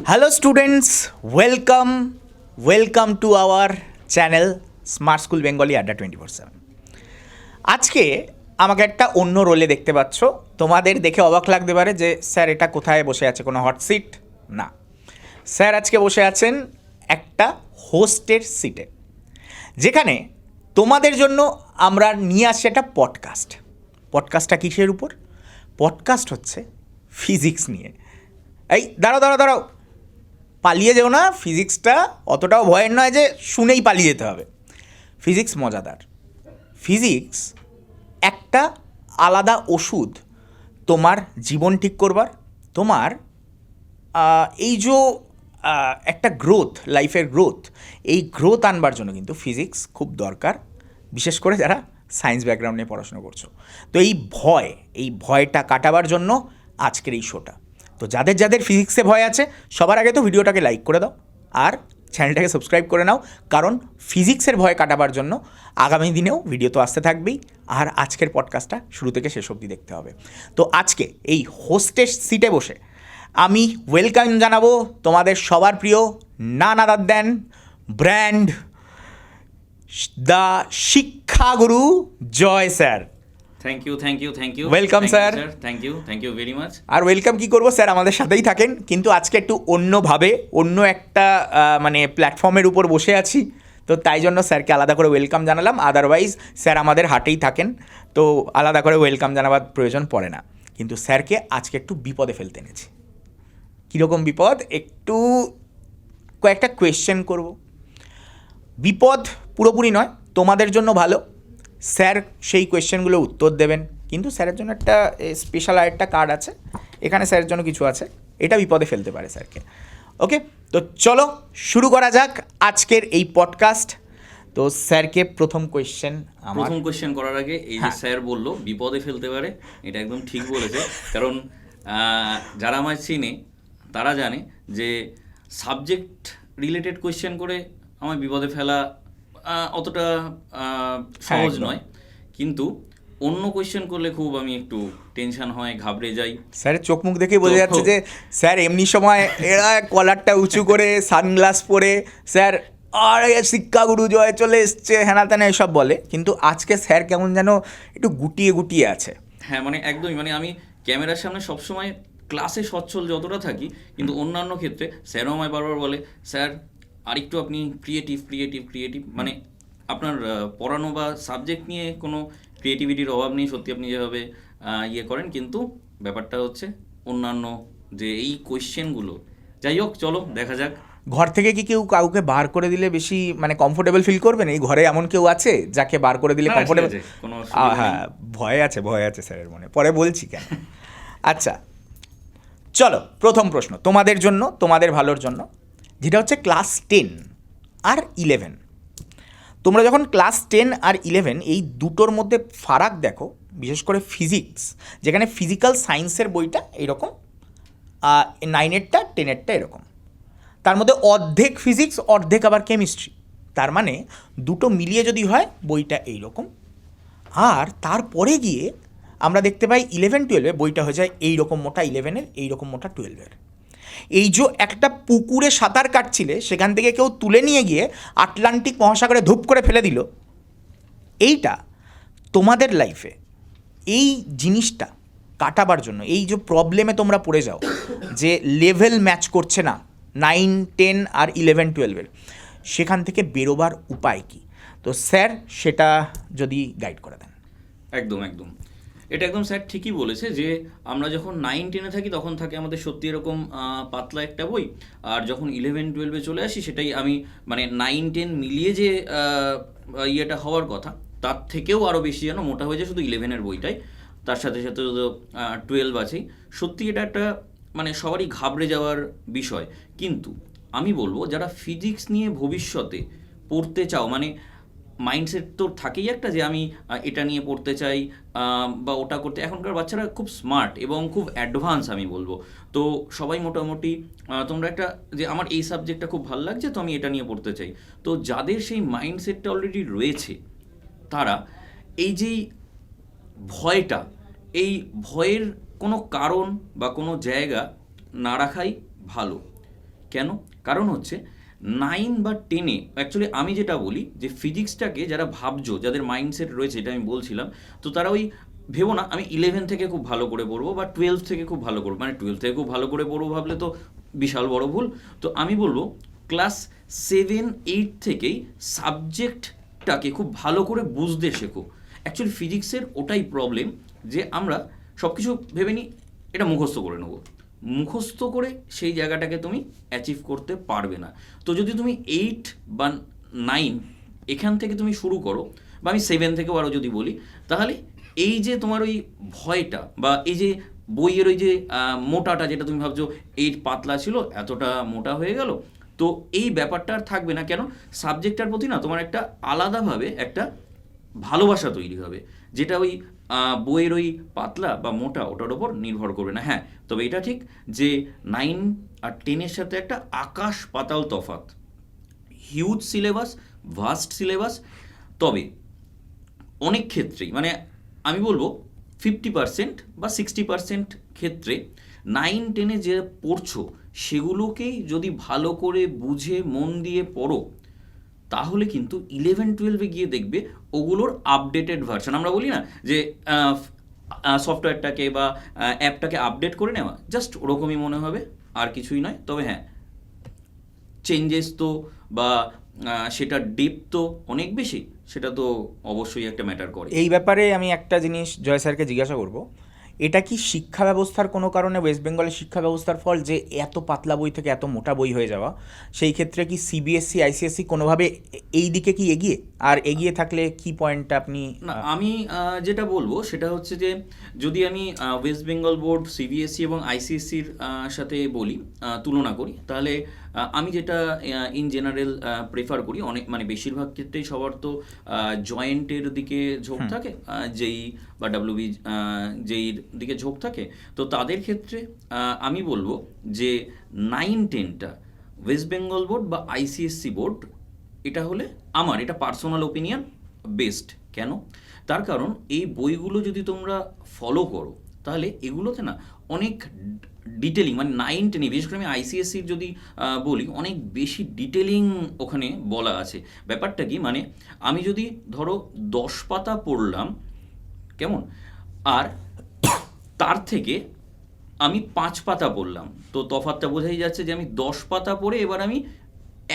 Hello students, welcome to our channel Smart School Bengali Adda 24/7. আজকে আমাকে একটা অন্য রোলে দেখতে পাচ্ছ। তোমাদের দেখে অবাক লাগতে পারে যে স্যার এটা কোথায় বসে আছে, কোনো হট সিট না। স্যার আজকে বসে আছেন একটা হোস্টের সিটে, যেখানে তোমাদের জন্য আমরা নিয়ে আসছি একটা পডকাস্টটা কিসের উপর? পডকাস্ট হচ্ছে ফিজিক্স নিয়ে। এই দাঁড়াও, পালিয়ে যেও না। ফিজিক্সটা অতটাও ভয়ের নয় যে শুনেই পালিয়ে যেতে হবে। ফিজিক্স মজাদার। ফিজিক্স একটা আলাদা ওষুধ তোমার জীবন ঠিক করবার, তোমার এই যে একটা গ্রোথ, লাইফের গ্রোথ, এই গ্রোথ আনবার জন্য কিন্তু ফিজিক্স খুব দরকার, বিশেষ করে যারা সায়েন্স ব্যাকগ্রাউন্ড নিয়ে পড়াশোনা করছো। তো এই ভয়টা কাটাবার জন্য আজকের এই শোটা। তো যাদের ফিজিক্সে ভয় আছে, সবার আগে তো ভিডিওটাকে লাইক করে দাও আর চ্যানেলটাকে সাবস্ক্রাইব করে নাও, কারণ ফিজিক্সের ভয় কাটাবার জন্য আগামী দিনেও ভিডিও তো আসতে থাকবেই। আর আজকের পডকাস্টটা শুরু থেকে শেষ অবধি দেখতে হবে। তো আজকে এই হোস্টের সিটে বসে আমি ওয়েলকাম জানাবো তোমাদের সবার প্রিয় নান আদার দেন ব্র্যান্ড দ্য শিক্ষাগুরু Joy sir. Thank you welcome sir. Thank you very much. আর ওয়েলকাম কি করবো স্যার, আমাদের সাথেই থাকেন, কিন্তু আজকে একটু অন্যভাবে অন্য একটা মানে প্ল্যাটফর্মের উপর বসে আছি, তো তাই জন্য স্যারকে আলাদা করে ওয়েলকাম জানালাম। আদারওয়াইজ স্যার আমাদের হাটেই থাকেন, তো আলাদা করে ওয়েলকাম জানাবার প্রয়োজন পড়ে না। কিন্তু স্যারকে আজকে একটু বিপদে ফেলতে এনেছি। কীরকম বিপদ? একটু কয়েকটা কোয়েশ্চেন করব। বিপদ পুরোপুরি নয়, তোমাদের জন্য ভালো। স্যার সেই কোয়েশ্চেনগুলো উত্তর দেবেন, কিন্তু স্যারের জন্য একটা স্পেশাল আরেকটা কার্ড আছে, এখানে স্যারের জন্য কিছু আছে, এটা বিপদে ফেলতে পারে স্যারকে। ওকে, তো চলো শুরু করা যাক আজকের এই পডকাস্ট। তো স্যারকে প্রথম কোয়েশ্চেন করার আগে এই যে স্যার বললো বিপদে ফেলতে পারে, এটা একদম ঠিক বলেছে। কারণ যারা আমায় চিনে তারা জানে যে সাবজেক্ট রিলেটেড কোয়েশ্চেন করে আমার বিপদে ফেলা অতটা সহজ নয়, কিন্তু অন্য কোয়েশ্চেন করলে খুব আমি একটু টেনশন হয়, ঘাবড়ে যাই। স্যারের চোখ মুখ দেখে বোঝা যাচ্ছে যে স্যার এমনি সময় এরা কলারটা উঁচু করে সানগ্লাস পরে স্যার আর শিক্ষাগুরু জয় চলে এসছে হ্যানা ত্যানা এসব বলে, কিন্তু আজকে স্যার কেমন যেন একটু গুটিয়ে আছে। হ্যাঁ, মানে একদমই, মানে আমি ক্যামেরার সামনে সবসময় ক্লাসে সচ্ছল যতটা থাকি, কিন্তু অন্যান্য ক্ষেত্রে স্যারও আমায় বারবার বলে, স্যার আরেকটু আপনি ক্রিয়েটিভ, মানে আপনার পড়ানো বা সাবজেক্ট নিয়ে কোনো ক্রিয়েটিভিটির অভাব নেই, সত্যি আপনি যেভাবে ইয়ে করেন, কিন্তু ব্যাপারটা হচ্ছে অন্যান্য যে এই কোয়েশ্চেনগুলো। যাই হোক, চলো দেখা যাক। ঘর থেকে কি কেউ কাউকে বার করে দিলে বেশি মানে কমফোর্টেবল ফিল করবেন? এই ঘরে এমন কেউ আছে যাকে বার করে দিলে কমফোর্টেবল? হ্যাঁ, ভয় আছে স্যারের মনে, পরে বলছি কেন। আচ্ছা চলো, প্রথম প্রশ্ন তোমাদের জন্য, তোমাদের ভালোর জন্য, যেটা হচ্ছে ক্লাস 10 আর 11। তোমরা যখন ক্লাস 10 আর 11 এই দুটোর মধ্যে ফারাক দেখো, বিশেষ করে ফিজিক্স, যেখানে ফিজিক্যাল সায়েন্সের বইটা এইরকম, 9এরটা 10এরটা এরকম, তার মধ্যে অর্ধেক ফিজিক্স অর্ধেক আবার কেমিস্ট্রি, তার মানে দুটো মিলিয়ে যদি হয় বইটা এইরকম। আর তারপরে গিয়ে আমরা দেখতে পাই 11-12 বইটা হয়ে যায় এইরকম মোটা 11-এর, এইরকম মোটা 12-এর। এই যে একটা পুকুরে সাঁতার কাটছিলে, সেখান থেকে কেউ তুলে নিয়ে গিয়ে আটলান্টিক মহাসাগরে ধূপ করে ফেলে দিল। এইটা তোমাদের লাইফে এই জিনিসটা কাটাবার জন্য, এই যে প্রবলেমে তোমরা পড়ে যাও যে লেভেল ম্যাচ করছে না 9, 10 আর 11-12-এর, সেখান থেকে বেরোবার উপায় কি? তো স্যার সেটা যদি গাইড করে দেন। একদম এটা একদম স্যার ঠিকই বলেছে যে আমরা যখন 9-10-এ থাকি তখন থাকে আমাদের সত্যি এরকম পাতলা একটা বই, আর যখন 11-12-এ চলে আসি সেটাই আমি মানে 9-10 মিলিয়ে যে ইয়েটা হওয়ার কথা তার থেকেও আরও বেশি যেন মোটা হয়ে যায় শুধু 11-এর বইটাই, তার সাথে সাথে 12 আছেই। সত্যি এটা একটা মানে সবারই ঘাবড়ে যাওয়ার বিষয়। কিন্তু আমি বলবো যারা ফিজিক্স নিয়ে ভবিষ্যতে পড়তে চাও, মানে মাইন্ডসেট তো থাকেই একটা যে আমি এটা নিয়ে পড়তে চাই বা ওটা করতে, এখনকার বাচ্চারা খুব স্মার্ট এবং খুব অ্যাডভান্স আমি বলবো। তো সবাই মোটামুটি তোমরা একটা যে আমার এই সাবজেক্টটা খুব ভালো লাগছে তো আমি এটা নিয়ে পড়তে চাই, তো যাদের সেই মাইন্ডসেটটা অলরেডি রয়েছে তারা এই যেই ভয়টা, এই ভয়ের কোনো কারণ বা কোনো জায়গা না রাখাই ভালো। কেন? কারণ হচ্ছে 9 বা 10-এ অ্যাকচুয়ালি আমি যেটা বলি যে ফিজিক্সটাকে যারা ভাবছো, যাদের মাইন্ডসেট রয়েছে, এটা আমি বলছিলাম, তো তারা ওই ভেবো না আমি 11 থেকে খুব ভালো করে পড়বো বা 12 থেকে খুব ভালো করবো, মানে 12 থেকে খুব ভালো করে পড়বো ভাবলে তো বিশাল বড় ভুল। তো আমি বলবো ক্লাস 7-8 থেকেই সাবজেক্টটাকে খুব ভালো করে বুঝতে শেখো। অ্যাকচুয়ালি ফিজিক্সের ওটাই প্রবলেম যে আমরা সব কিছু ভেবে নিই এটা মুখস্থ করে নেবো, মুখস্থ করে সেই জায়গাটাকে তুমি অ্যাচিভ করতে পারবে না। তো যদি তুমি 8 বা 9 এখান থেকে তুমি শুরু করো, বা আমি 7 থেকেও আরও যদি বলি, তাহলে এই যে তোমার ওই ভয়টা বা এই যে বইয়ের ওই যে মোটাটা, যেটা তুমি ভাবছো এই পাতলা ছিল এতটা মোটা হয়ে গেল, তো এই ব্যাপারটা আর থাকবে না। কেন? সাবজেক্টটার প্রতি না তোমার একটা আলাদাভাবে একটা ভালোবাসা তৈরি হবে, যেটা ওই বইয়ের ওই পাতলা বা মোটা ওটার ওপর নির্ভর করবে না। হ্যাঁ, তবে এটা ঠিক যে 9 আর 10-এর সাথে একটা আকাশ পাতাল তফাৎ, হিউজ সিলেবাস, ভাস্ট সিলেবাস। তবে অনেক ক্ষেত্রেই মানে আমি বলবো 50% বা 60% ক্ষেত্রে 9-10-এ যে পড়ছো সেগুলোকেই যদি ভালো করে বুঝে মন দিয়ে পড়ো, তাহলে কিন্তু 11-12-এ গিয়ে দেখবে ওগুলোর আপডেটেড ভার্সন, আমরা বলি না যে সফটওয়্যারটাকে বা অ্যাপটাকে আপডেট করে নেওয়া, জাস্ট ওরকমই মনে হবে, আর কিছুই নয়। তবে হ্যাঁ, চেঞ্জেস তো বা সেটার ডেপথ তো অনেক বেশি, সেটা তো অবশ্যই একটা ম্যাটার করে। এই ব্যাপারে আমি একটা জিনিস জয় স্যারকে জিজ্ঞাসা করব, এটা কি শিক্ষা ব্যবস্থার কোনো কারণে, ওয়েস্ট বেঙ্গলের শিক্ষা ব্যবস্থার ফল যে এত পাতলা বই থেকে এত মোটা বই হয়ে যাওয়া? সেই ক্ষেত্রে কি সিবিএসসি আইসিএসসি কোনোভাবে এই দিকে কি এগিয়ে? আর এগিয়ে থাকলে কি পয়েন্টটা আপনি না, আমি যেটা বলবো সেটা হচ্ছে যে যদি আমি ওয়েস্ট বেঙ্গল বোর্ড, সিবিএসসি এবং আইসিএসসির সাথে বলি, তুলনা করি, তাহলে আমি যেটা ইন জেনারেল প্রেফার করি, অনেক মানে বেশিরভাগ ক্ষেত্রেই সবার তো জয়েন্টের দিকে ঝোঁক থাকে, যেই বা ডাব্লিউবি যেইর দিকে ঝোঁক থাকে। তো তাদের ক্ষেত্রে আমি বলবো যে 9-10টা ওয়েস্ট বেঙ্গল বোর্ড বা আইসিএসসি বোর্ড, এটা হলে আমার এটা পার্সোনাল ওপিনিয়ন বেস্ট। কেন? তার কারণ এই বইগুলো যদি তোমরা ফলো করো, তাহলে এগুলোতে না অনেক ডিটেলিং, মানে 9-10, বিশেষ করে আমি আইসিএসসির যদি বলি, অনেক বেশি ডিটেলিং ওখানে বলা আছে। ব্যাপারটা কি, মানে আমি যদি ধরো 10 পাতা পড়লাম, কেমন, আর তার থেকে আমি 5 পাতা পড়লাম, তো তফাৎটা বোঝাই যাচ্ছে যে আমি 10 পাতা পড়ে এবার আমি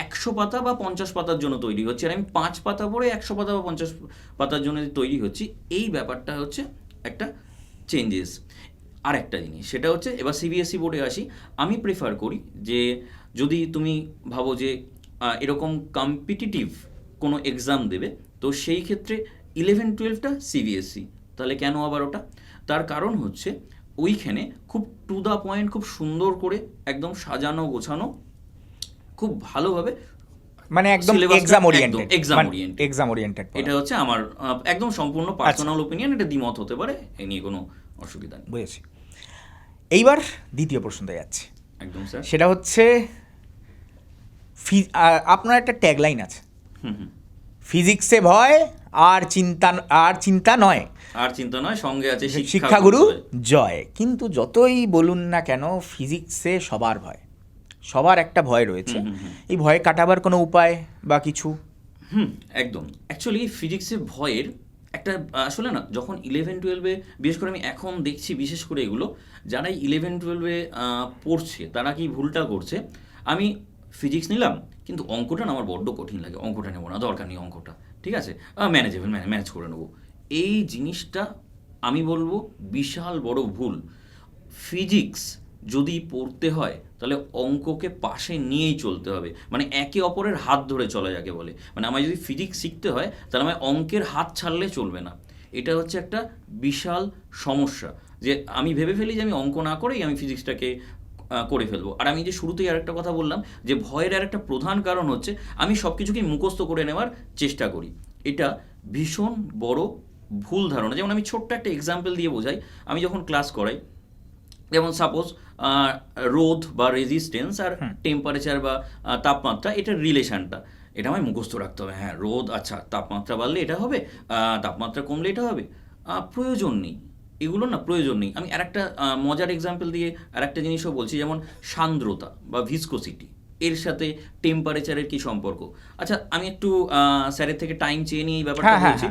100 পাতা বা 50 পাতার জন্য তৈরি হচ্ছে, আর আমি 5 পাতা পড়ে 100 পাতা বা 50 পাতার জন্য তৈরি হচ্ছি। এই ব্যাপারটা হচ্ছে একটা চেঞ্জেস। আর একটা জিনিস সেটা হচ্ছে, এবার সিবিএসসি বোর্ডে আসি, আমি প্রেফার করি যে যদি তুমি ভাবো যে এরকম কম্পিটিটিভ কোনো এক্সাম দেবে, তো সেই ক্ষেত্রে 11-12টা সিবিএসসি। তাহলে কেন আবার ওটা? তার কারণ হচ্ছে ওইখানে খুব টু দ্য পয়েন্ট, খুব সুন্দর করে একদম সাজানো গোছানো, খুব ভালোভাবে, মানে একদম syllabus-টা exam oriented, exam oriented। Exam oriented? এটা হচ্ছে আমার একদম সম্পূর্ণ পার্সোনাল ওপিনিয়ন, এটা দ্বিমত হতে পারে, এ নিয়ে কোনো অসুবিধা নেই। বুঝেছি। এইবার দ্বিতীয় প্রশ্নতে যাচ্ছি, একদম স্যার। সেটা হচ্ছে আপনার একটা ট্যাগলাইন আছে, ফিজিক্সে ভয় আর চিন্তা নয়, আর চিন্তা নয়, সঙ্গে আছে শিক্ষাগুরু জয়। কিন্তু যতই বলুন না কেন, ফিজিক্সে সবার ভয়, সবার একটা ভয় রয়েছে। এই ভয় কাটাবার কোনো উপায় বা কিছু? একদম। অ্যাকচুয়ালি ফিজিক্সের ভয়ের একটা আসলে না, যখন 11-12-এ, বিশেষ করে আমি এখন দেখছি, বিশেষ করে এগুলো যারা 11-12-এ পড়ছে তারা কি ভুলটা করছে, আমি ফিজিক্স নিলাম কিন্তু অঙ্কটা না আমার বড্ড কঠিন লাগে, অঙ্কটা নেবো না, দরকার নেই অঙ্কটা, ঠিক আছে ম্যানেজেবল, ম্যানেজ করে নেবো। এই জিনিসটা আমি বলবো বিশাল বড় ভুল। ফিজিক্স যদি পড়তে হয় তাহলে অঙ্ককে পাশে নিয়েই চলতে হবে, মানে একে অপরের হাত ধরে চলা যাকে বলে। মানে আমার যদি ফিজিক্স শিখতে হয় তাহলে আমার অঙ্কের হাত ছাড়লে চলবে না। এটা হচ্ছে একটা বিশাল সমস্যা, যে আমি ভেবে ফেলি যে আমি অঙ্ক না করেই আমি ফিজিক্সটাকে করে ফেলবো। আর আমি যে শুরুতেই আরেকটা কথা বললাম যে ভয়ের আর একটা প্রধান কারণ হচ্ছে আমি সব কিছুকেই মুখস্থ করে নেওয়ার চেষ্টা করি। এটা ভীষণ বড় ভুল ধারণা। যেমন আমি ছোট্ট একটা এক্সাম্পল দিয়ে বোঝাই, আমি যখন ক্লাস করাই, যেমন সাপোজ রোধ বা রেজিস্ট্যান্স আর টেম্পারেচার বা তাপমাত্রা, এটার রিলেশনটা এটা আমায় মুখস্থ রাখতে হবে। হ্যাঁ, রোধ, আচ্ছা তাপমাত্রা বাড়লে এটা হবে, তাপমাত্রা কমলে এটা হবে। প্রয়োজন নেই, এগুলো না প্রয়োজন নেই। আমি আরেকটা মজার এক্সাম্পল দিয়ে আরেকটা জিনিসও বলছি, যেমন সান্দ্রতা বা ভিসকোসিটি। এর সাথে টেম্পারেচারের কি সম্পর্ক? আচ্ছা, আমি একটু স্যারের থেকে টাইম চেয়ে নিয়ে এই হ্যাঁ, ব্যাপারটা হ্যাঁ, বলছি।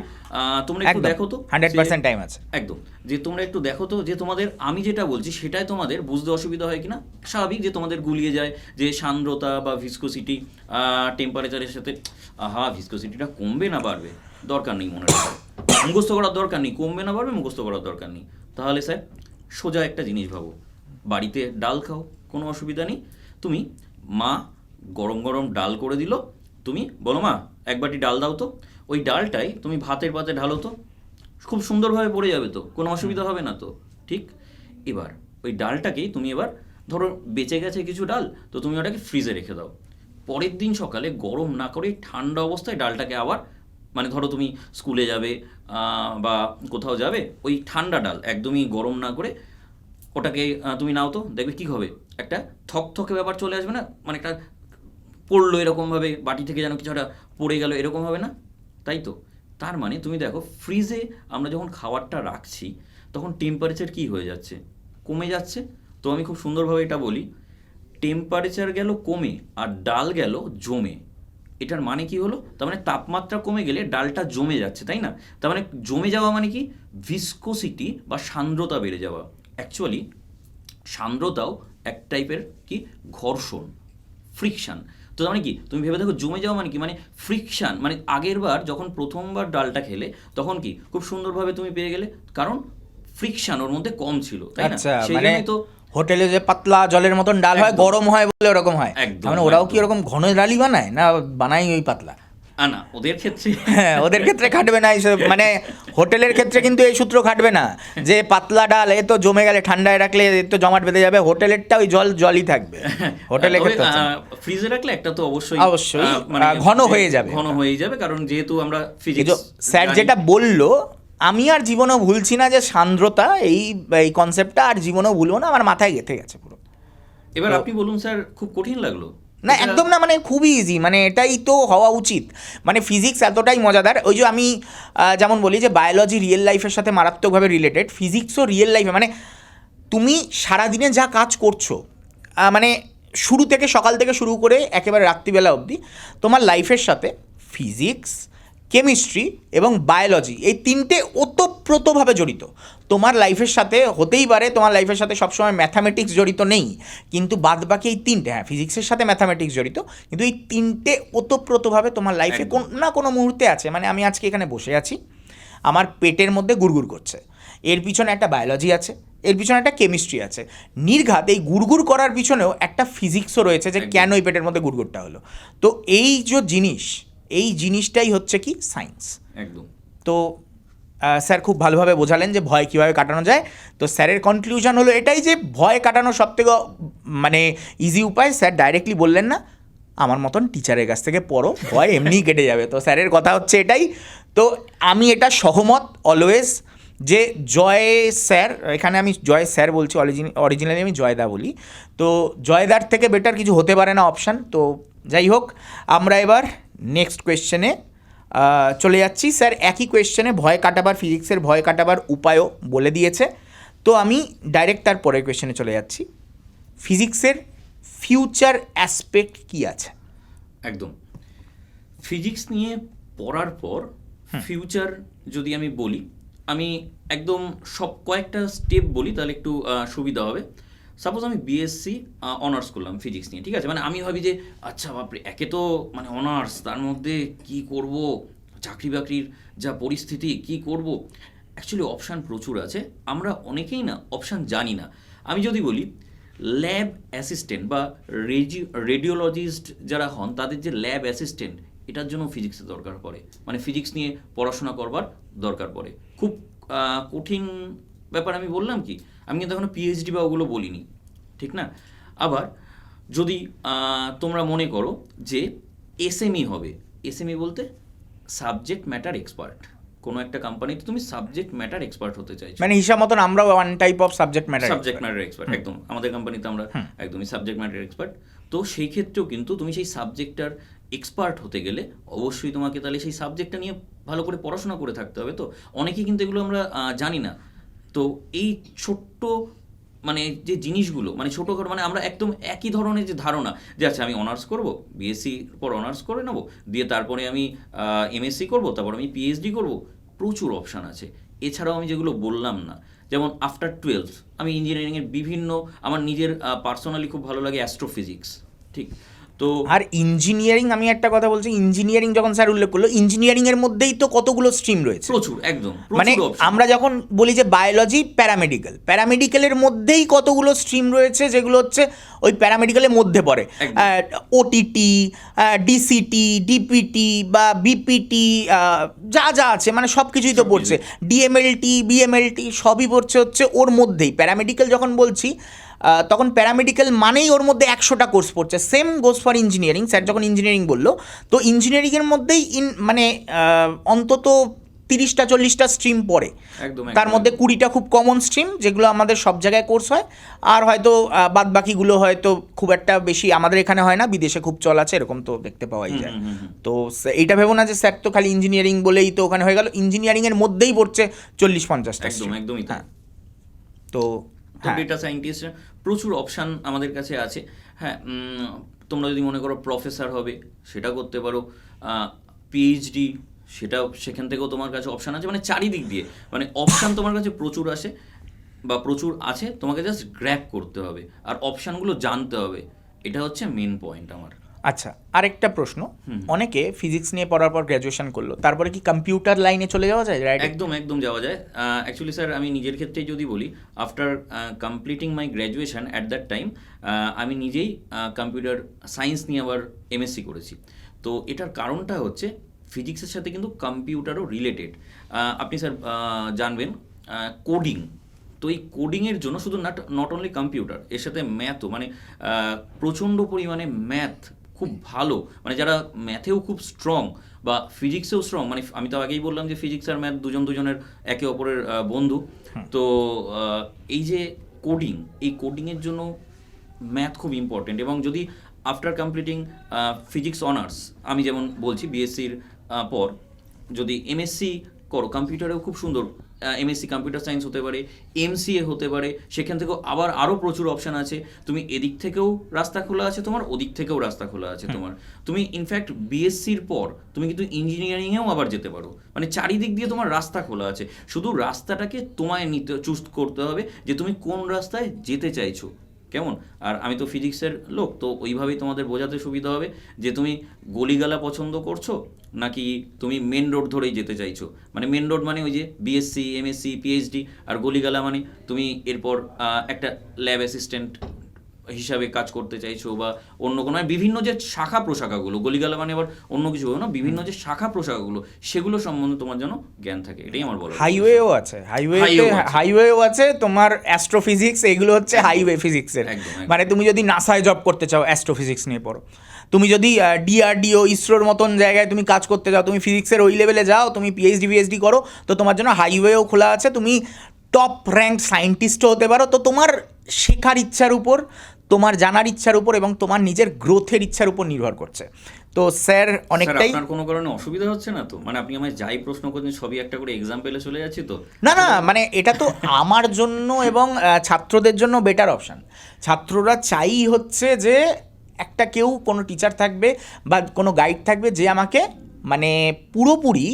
তোমরা একটু একদম, দেখো তো 100% টাইম আছে। একদম, যে তোমরা একটু দেখো তো যে তোমাদের আমি যেটা বলছি সেটাই তোমাদের বুঝতে অসুবিধা হয় কিনা। স্বাভাবিক যে তোমাদের গুলিয়ে যায় যে সান্দ্রতা বা ভিসকোসিটি টেম্পারেচারের সাথে। ভিসকোসিটিটা কমবে না বাড়বে দরকার নেই, মনে রাখো, মুখস্থ করার দরকার নেই, কমবে না বাড়বে মুখস্থ করার দরকার নেই। তাহলে স্যার সোজা একটা জিনিস ভাবো, বাড়িতে ডাল খাও, কোনো অসুবিধা নেই। তুমি মা গরম গরম ডাল করে দিল, তুমি বলো মা এক বাটি ডাল দাও তো, ওই ডালটাই তুমি ভাতের পাতে ঢালো তো, খুব সুন্দরভাবে পড়ে যাবে তো, কোনো অসুবিধা হবে না তো, ঠিক? এবার ওই ডালটাকেই তুমি এবার ধরো বেঁচে গেছে কিছু ডাল, তো তুমি ওটাকে ফ্রিজে রেখে দাও। পরের দিন সকালে গরম না করে ঠান্ডা অবস্থায় ডালটাকে আবার, মানে ধরো তুমি স্কুলে যাবে বা কোথাও যাবে, ওই ঠান্ডা ডাল একদমই গরম না করে ওটাকে তুমি নাও তো, দেখবে কী হবে, একটা থকথকে ব্যাপার চলে আসবে না, মানে একটা পড়লো এরকমভাবে বাটি থেকে যেন কিছু একটা পড়ে গেল, এরকম হবে না? তাই তো। তার মানে তুমি দেখো ফ্রিজে আমরা যখন খাবারটা রাখছি তখন টেম্পারেচার কি হয়ে যাচ্ছে, কমে যাচ্ছে। তো আমি খুব সুন্দরভাবে এটা বলি, টেম্পারেচার গেল কমে আর ডাল গেল জমে। এটার মানে কি হলো? তার মানে তাপমাত্রা কমে গেলে ডালটা জমে যাচ্ছে, তাই না? তার মানে জমে যাওয়া মানে কি, ভিসকোসিটি বা সান্দ্রতা বেড়ে যাওয়া। অ্যাকচুয়ালি সান্দ্রতাও এক টাইপের কি ঘর্ষণ, ফ্রিকশন। তো তার মানে কি, তুমি ভেবে দেখো জমে যাওয়া মানে কি, মানে ফ্রিকশন, মানে আগের বার যখন প্রথমবার ডালটা খেলে তখন কি খুব সুন্দরভাবে তুমি পেয়ে গেলে, কারণ ফ্রিকশন ওর মধ্যে কম ছিল, তাই না? আচ্ছা, সেই মানে জন্যই তো হোটেলে যে পাতলা জলের মতন ডাল হয়, একদম। গরম হয় বলে ওরকম হয়। একদম, মানে ওরাও কি একদম। ওরকম ঘন ডালই বানায় না বানাই ওই পাতলা? না, ওদের ক্ষেত্রে হ্যাঁ, ওদের ক্ষেত্রে খাটবে না এইসব, মানে হোটেলের ক্ষেত্রে কিন্তু এই সূত্র খাটবে না যে পাতলা ডাল এ তো জমে গেলে ঠান্ডায় রাখলে এ তো জমাট বেঁধে যাবে, হোটেলেরটা ওই জলই থাকবে। হোটেলের ক্ষেত্রে হচ্ছে না। ফ্রিজে রাখলে একটা তো অবশ্যই অবশ্যই, ঘন হয়ে যাবে। ঘন হয়ে যাবে, কারণ যেহেতু আমরা এই ফিজিক্স যে স্যার যেটা বললো, আমি আর জীবনেও ভুলছি না যে সান্দ্রতা, এই কনসেপ্টটা আর জীবনেও ভুলবো না, আমার মাথায় গেঁথে গেছে পুরো। এবার আপনি বলুন স্যার, খুব কঠিন লাগলো? না, একদম না, মানে খুবই ইজি, মানে এটাই তো হওয়া উচিত। মানে ফিজিক্স এতটাই মজাদার, ওই যে আমি যেমন বলি যে বায়োলজি রিয়েল লাইফের সাথে মারাত্মকভাবে রিলেটেড, ফিজিক্সও রিয়েল লাইফে, মানে তুমি সারাদিনে যা কাজ করছো, মানে শুরু থেকে সকাল থেকে শুরু করে একেবারে রাত্রিবেলা অবধি, তোমার লাইফের সাথে ফিজিক্স, কেমিস্ট্রি এবং বায়োলজি এই তিনটে ওতপ্রোতভাবে জড়িত। তোমার লাইফের সাথে হতেই পারে তোমার লাইফের সাথে সবসময় ম্যাথামেটিক্স জড়িত নেই, কিন্তু বাদবাকি এই তিনটে, হ্যাঁ ফিজিক্সের সাথে ম্যাথামেটিক্স জড়িত, কিন্তু এই তিনটে ওতপ্রোতভাবে তোমার লাইফে কোন না কোনো মুহূর্তে আছে। মানে আমি আজকে এখানে বসে আছি, আমার পেটের মধ্যে গুড়গুড় করছে, এর পিছনে একটা বায়োলজি আছে, এর পিছনে একটা কেমিস্ট্রি আছে, নির্ঘাত এই গুড়গুড় করার পিছনেও একটা ফিজিক্সও রয়েছে যে কেন এই পেটের মধ্যে গুড়গুড়টা হলো। তো এই যে জিনিস, এই জিনিসটাই হচ্ছে কি সায়েন্স। একদম। তো স্যার খুব ভালোভাবে বোঝালেন যে ভয় কীভাবে কাটানো যায়। তো স্যারের কনক্লুশন হলো এটাই যে ভয় কাটানোর সবথেকে মানে ইজি উপায়, স্যার ডাইরেক্টলি বললেন না আমার মতন টিচারের কাছ থেকে পড়ো, ভয় এমনিই কেটে যাবে। তো স্যারের কথা হচ্ছে এটাই। তো আমি এটা সহমত অলওয়েজ যে জয় স্যার, এখানে আমি জয় স্যার বলছি, অরিজিনালি আমি জয়দা বলি, তো জয়দার থেকে বেটার কিছু হতে পারে না অপশান। তো যাই হোক, আমরা এবার নেক্সট কোয়েশ্চেনে চলে যাচ্ছি। স্যার একই কোয়েশ্চেনে ভয় কাটাবার, ফিজিক্সের ভয় কাটাবার উপায়ও বলে দিয়েছে। তো আমি ডাইরেক্ট তার পরের কোয়েশ্চেনে চলে যাচ্ছি, ফিজিক্সের ফিউচার অ্যাসপেক্ট কী আছে? একদম, ফিজিক্স নিয়ে পড়ার পর ফিউচার যদি আমি বলি, আমি একদম সব কয়েকটা স্টেপ বলি তাহলে একটু সুবিধা হবে। সাপোজ আমি বিএসসি অনার্স করলাম ফিজিক্স নিয়ে, ঠিক আছে? মানে আমি ভাবি যে আচ্ছা বাপরে, একে তো মানে অনার্স, তার মধ্যে কি করব, চাকরি বাকরির যা পরিস্থিতি, কি করব। অ্যাকচুয়ালি অপশান প্রচুর আছে, আমরা অনেকেই না অপশান জানি না। আমি যদি বলি ল্যাব অ্যাসিস্ট্যান্ট বা রেডিওলজিস্ট যারা হন, তাদের যে ল্যাব অ্যাসিস্ট্যান্ট, এটার জন্য ফিজিক্সের দরকার পড়ে, মানে ফিজিক্স নিয়ে পড়াশোনা করবার দরকার পড়ে। খুব কঠিন ব্যাপার আমি বললাম কি, আমি কিন্তু এখনো পিএইচডি বা ওগুলো বলিনি, ঠিক না? আবার যদি তোমরা মনে করো যে এসএমই হবে, এসএমই বলতে সাবজেক্ট ম্যাটার এক্সপার্ট, কোনো একটা কোম্পানিতে তুমি সাবজেক্ট ম্যাটার এক্সপার্ট হতে চাইছো, মানে হিসাব মতন আমরাও one type of subject matter expert একদম। আমাদের কোম্পানিতে আমরা একদমই সাবজেক্ট ম্যাটার এক্সপার্ট। তো সেই ক্ষেত্রেও কিন্তু তুমি সেই সাবজেক্টটার এক্সপার্ট হতে গেলে অবশ্যই তোমাকে তাহলে সেই সাবজেক্টটা নিয়ে ভালো করে পড়াশোনা করে থাকতে হবে। তো অনেকেই কিন্তু এগুলো আমরা জানি না। তো এই ছোট্ট মানে যে জিনিসগুলো মানে ছোটোখাটো মানে আমরা একদম একই ধরনের যে ধারণা যে আচ্ছা আমি অনার্স করব, বিএসসি পর অনার্স করে নেবো, দিয়ে তারপরে আমি এমএসসি করব, তারপর আমি পিএইচডি করব, প্রচুর অপশান আছে। এছাড়াও আমি যেগুলো বললাম না, যেমন আফটার 12 আমি ইঞ্জিনিয়ারিংয়ের বিভিন্ন, আমার নিজের পার্সোনালি খুব ভালো লাগে অ্যাস্ট্রোফিজিক্স, ঠিক তো। আর ইঞ্জিনিয়ারিং, আমি একটা কথা বলছি, ইঞ্জিনিয়ারিং যখন স্যার উল্লেখ করলো, ইঞ্জিনিয়ারিং এর মধ্যেই তো কতগুলো স্ট্রিম রয়েছে, প্রচুর, একদম মানে প্রচুর option। আমরা যখন বলি যে বায়োলজি, প্যারামেডিক্যালের মধ্যেই কতগুলো স্ট্রিম রয়েছে যেগুলো হচ্ছে ওই প্যারামেডিক্যালের মধ্যে পড়ে। একদম। ওটিটি, ডিসিটি, ডিপিটি বা বিপিটি, যা যা আছে মানে সব কিছুই তো পড়ছে, ডিএমএলটি, বিএমএলটি সবই পড়ছে হচ্ছে ওর মধ্যেই। প্যারামেডিক্যাল যখন বলছি তখন প্যারামেডিক্যাল মানেই ওর মধ্যে 100টা কোর্স পড়ছে। Same goes for engineering. Sir যখন ইঞ্জিনিয়ারিং বললো, তো ইঞ্জিনিয়ারিংয়ের মধ্যেই মানে অন্তত 30টা 40টা স্ট্রিম পড়ে, একদম, তার মধ্যে 20টা খুব কমন স্ট্রিম যেগুলো আমাদের সব জায়গায় কোর্স হয়, আর হয়তো বাদ বাকিগুলো হয়তো খুব একটা বেশি আমাদের এখানে হয় না, বিদেশে খুব চল আছে, এরকম তো দেখতে পাওয়াই যায়। তো এইটা ভেবো না যে স্যার তো খালি ইঞ্জিনিয়ারিং বলেই তো ওখানে হয়ে গেল, ইঞ্জিনিয়ারিংয়ের মধ্যেই পড়ছে 40-50টা একদম, একদমই তাই। তো হ্যাঁ, ডেটা সায়েন্টিস্ট প্রচুর অপশান আমাদের কাছে আছে। হ্যাঁ, তোমরা যদি মনে করো প্রফেসর হবে সেটা করতে পারো, পিএইচডি সেটা, সেখান থেকেও তোমার কাছে অপশান আছে, মানে চারিদিক দিয়ে মানে অপশান তোমার কাছে প্রচুর আসে বা প্রচুর আছে, তোমাকে জাস্ট গ্র্যাব করতে হবে আর অপশানগুলো জানতে হবে, এটা হচ্ছে মেন পয়েন্ট আমার। আচ্ছা, আরেকটা প্রশ্ন, অনেকে ফিজিক্স নিয়ে পড়ার পর গ্র্যাজুয়েশন করলো, তারপরে কি কম্পিউটার লাইনে চলে যাওয়া যায়? রাইট, একদম একদম যাওয়া যায়। অ্যাকচুয়ালি স্যার আমি নিজের ক্ষেত্রেই যদি বলি, after completing my graduation at that time আমি নিজেই কম্পিউটার সায়েন্স নিয়ে আবার এমএসসি করেছি। তো এটার কারণটা হচ্ছে ফিজিক্সের সাথে কিন্তু কম্পিউটারও রিলেটেড। আপনি স্যার জানবেন কোডিং, তো এই কোডিংয়ের জন্য শুধু নট অনলি কম্পিউটার, এর সাথে ম্যাথও, মানে প্রচণ্ড পরিমাণে ম্যাথ খুব ভালো, মানে যারা ম্যাথেও খুব স্ট্রং বা ফিজিক্সেও স্ট্রং, মানে আমি তো আগেই বললাম যে ফিজিক্স আর ম্যাথ দুজনের একে অপরের বন্ধু। তো এই যে কোডিং, এই কোডিংয়ের জন্য ম্যাথ খুব ইম্পর্টেন্ট। এবং যদি আফটার কমপ্লিটিং ফিজিক্স অনার্স, আমি যেমন বলছি বিএসসির পর যদি এমএসসি করো, কম্পিউটারেও খুব সুন্দর এমএসসি কম্পিউটার সায়েন্স হতে পারে, এমসিএ হতে পারে, সেখান থেকেও আবার আরও প্রচুর অপশান আছে। তুমি এদিক থেকেও রাস্তা খোলা আছে তোমার, ওদিক থেকেও রাস্তা খোলা আছে তোমার। তুমি ইনফ্যাক্ট বিএসসির পর তুমি কিন্তু ইঞ্জিনিয়ারিংয়েও আবার যেতে পারো, মানে চারিদিক দিয়ে তোমার রাস্তা খোলা আছে, শুধু রাস্তাটাকে তোমায় চুজ করতে হবে যে তুমি কোন রাস্তায় যেতে চাইছো, কেমন। আর আমি তো ফিজিক্সের লোক, তো ওইভাবেই তোমাদের বোঝাতে সুবিধা হবে যে তুমি গলিগালা পছন্দ করছো নাকি তুমি মেন রোড ধরেই যেতে চাইছো। মানে মেন রোড মানে ওই যে বিএসসি, এমএসসি, পিএইচডি, আর গলিগালা মানে তুমি এরপর একটা ল্যাব অ্যাসিস্ট্যান্ট হিসাবে কাজ করতে চাইছো বা অন্য কোনো, মানে বিভিন্ন যে শাখা প্রশাখাগুলো, গলিগালা মানে আবার অন্য কিছু হবে না, বিভিন্ন যে শাখা প্রশাখাগুলো সেগুলো সম্বন্ধে তোমার যেন জ্ঞান থাকে, এটাই আমার বলা। হাইওয়েও আছে, হাইওয়েও আছে তোমার, অ্যাস্ট্রোফিজিক্স এগুলো হচ্ছে হাইওয়ে ফিজিক্সের। মানে তুমি যদি নাসায় জব করতে চাও অ্যাস্ট্রোফিজিক্স নিয়ে পড়ো, তুমি যদি ডিআরডিও, ইসরোর মতন জায়গায় তুমি কাজ করতে চাও, তুমি ফিজিক্সের ওই লেভেলে যাও, তুমি পিএইচডি করো, তো তোমার জন্য হাইওয়েও খোলা আছে, তুমি টপ র্যাঙ্ক সায়েন্টিস্টও হতে পারো। তো তোমার শেখার ইচ্ছার উপর, তোমার জানার ইচ্ছার উপর এবং তোমার নিজের গ্রোথের ইচ্ছার উপর নির্ভর করছে। তো স্যার অনেকটাই, আপনার কোনো কারণে অসুবিধা হচ্ছে না তো? মানে আপনি আমায় যাই প্রশ্ন করছেন সবই একটা করে এক্সাম্পলে চলে যাচ্ছি তো? না না, মানে এটা তো আমার জন্য এবং ছাত্রদের জন্য বেটার অপশান। ছাত্ররা চাই হচ্ছে যে একটা কেউ, কোনো টিচার থাকবে বা কোনো গাইড থাকবে যে আমাকে মানে পুরোপুরি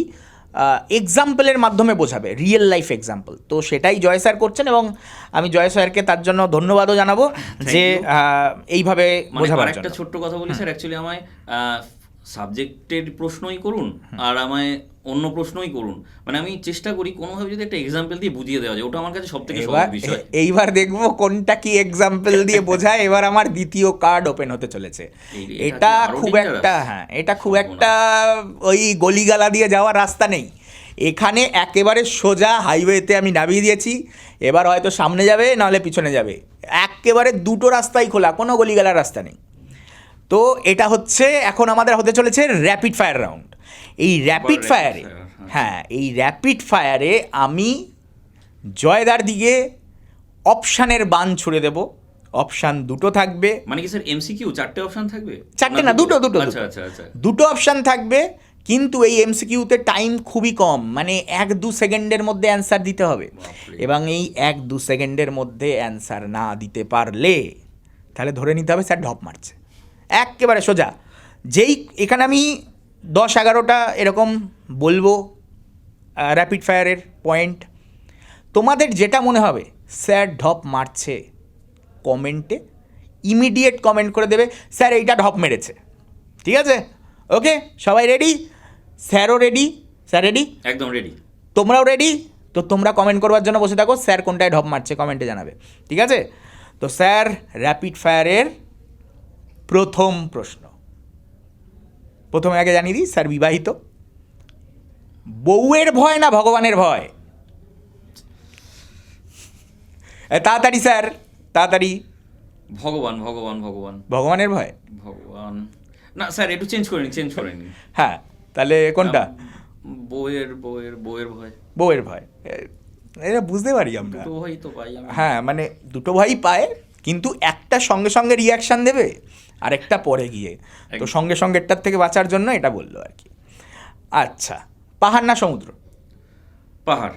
এক্সাম্পলের মাধ্যমে বোঝাবে, রিয়েল লাইফ এক্সাম্পল। তো সেটাই জয় স্যার করছেন এবং আমি জয় স্যারকে তার জন্য ধন্যবাদও জানাবো যে এইভাবে বোঝাবার জন্য। একটা ছোট্ট কথা বলি স্যার, অ্যাকচুয়ালি আমায় সাবজেক্টের প্রশ্নই করুন আর আমায় অন্য প্রশ্নই করুন, মানে আমি চেষ্টা করি কোনোভাবে যদি একটা এক্সাম্পল দিয়ে বুঝিয়ে দেওয়া যায়, ওটা আমার কাছে সব থেকে সহজ বিষয়। এইবার দেখবো কোনটা কি এক্সাম্পল দিয়ে বোঝায়। এবার আমার দ্বিতীয় কার্ড ওপেন হতে চলেছে। এটা খুব একটা, হ্যাঁ এটা খুব একটা ওই গলিগালা দিয়ে যাওয়ার রাস্তা নেই এখানে, একেবারে সোজা হাইওয়েতে আমি নামিয়ে দিয়েছি। এবার হয়তো সামনে যাবে নাহলে পিছনে যাবে, একেবারে দুটো রাস্তাই খোলা, কোনো গলিগালার রাস্তা নেই। তো এটা হচ্ছে এখন আমাদের হতে চলেছে র্যাপিড ফায়ার রাউন্ড। এই র্যাপিড ফায়ারে, হ্যাঁ এই র্যাপিড ফায়ারে আমি জয়দার দিকে অপশানের বান ছুড়ে দেব। অপশান দুটো থাকবে। মানে কি স্যার এমসিকিউ 4টে অপশান থাকবে? 4টে না, দুটো। আচ্ছা আচ্ছা আচ্ছা, দুটো অপশান থাকবে, কিন্তু এই এমসিকিউতে টাইম খুবই কম, মানে 1-2 সেকেন্ডের মধ্যে অ্যান্সার দিতে হবে। বাপরে। এবং এই 1-2 সেকেন্ডের মধ্যে অ্যান্সার না দিতে পারলে তাহলে ধরে নিতে হবে স্যার ঢপ মারছে, একেবারে সোজা। যেই এখানে আমি 10-11টা এরকম বলবো র্যাপিড ফায়ারের পয়েন্ট, তোমাদের যেটা মনে হবে স্যার ঢপ মারছে, কমেন্টে ইমিডিয়েট কমেন্ট করে দেবে স্যার এইটা ঢপ মেরেছে। ঠিক আছে? ওকে, সবাই রেডি? স্যারও রেডি? Sir ready? একদম রেডি। তোমরাও রেডি? তো তোমরা কমেন্ট করবার জন্য বসে থাকো, স্যার কোনটায় ঢপ মারছে কমেন্টে জানাবে। ঠিক আছে? তো স্যার র্যাপিড ফায়ারের প্রথম প্রশ্ন, প্রথমে আগে জানিয়ে দিই স্যার বিবাহিত। বউয়ের ভয় না ভগবানের ভয়? তাড়াতাড়ি স্যার, তাড়াতাড়ি। ভগবান ভগবান ভগবান ভগবানের ভয়? ভগবান না স্যার, একটু চেঞ্জ করে নিন। হ্যাঁ, তাহলে কোনটা? বউয়ের বউয়ের বউয়ের ভয়। বউয়ের ভয়, এটা বুঝতে পারি আমরা। দুটো ভয় তো পাই আমি। হ্যাঁ, মানে দুটো ভাই পায়, কিন্তু একটা সঙ্গে সঙ্গে রিয়াকশান দেবে আর একটা পরে গিয়ে, তো সঙ্গে সঙ্গেরটার থেকে বাঁচার জন্য এটা বললো আর কি। আচ্ছা, পাহাড় না সমুদ্র? পাহাড়।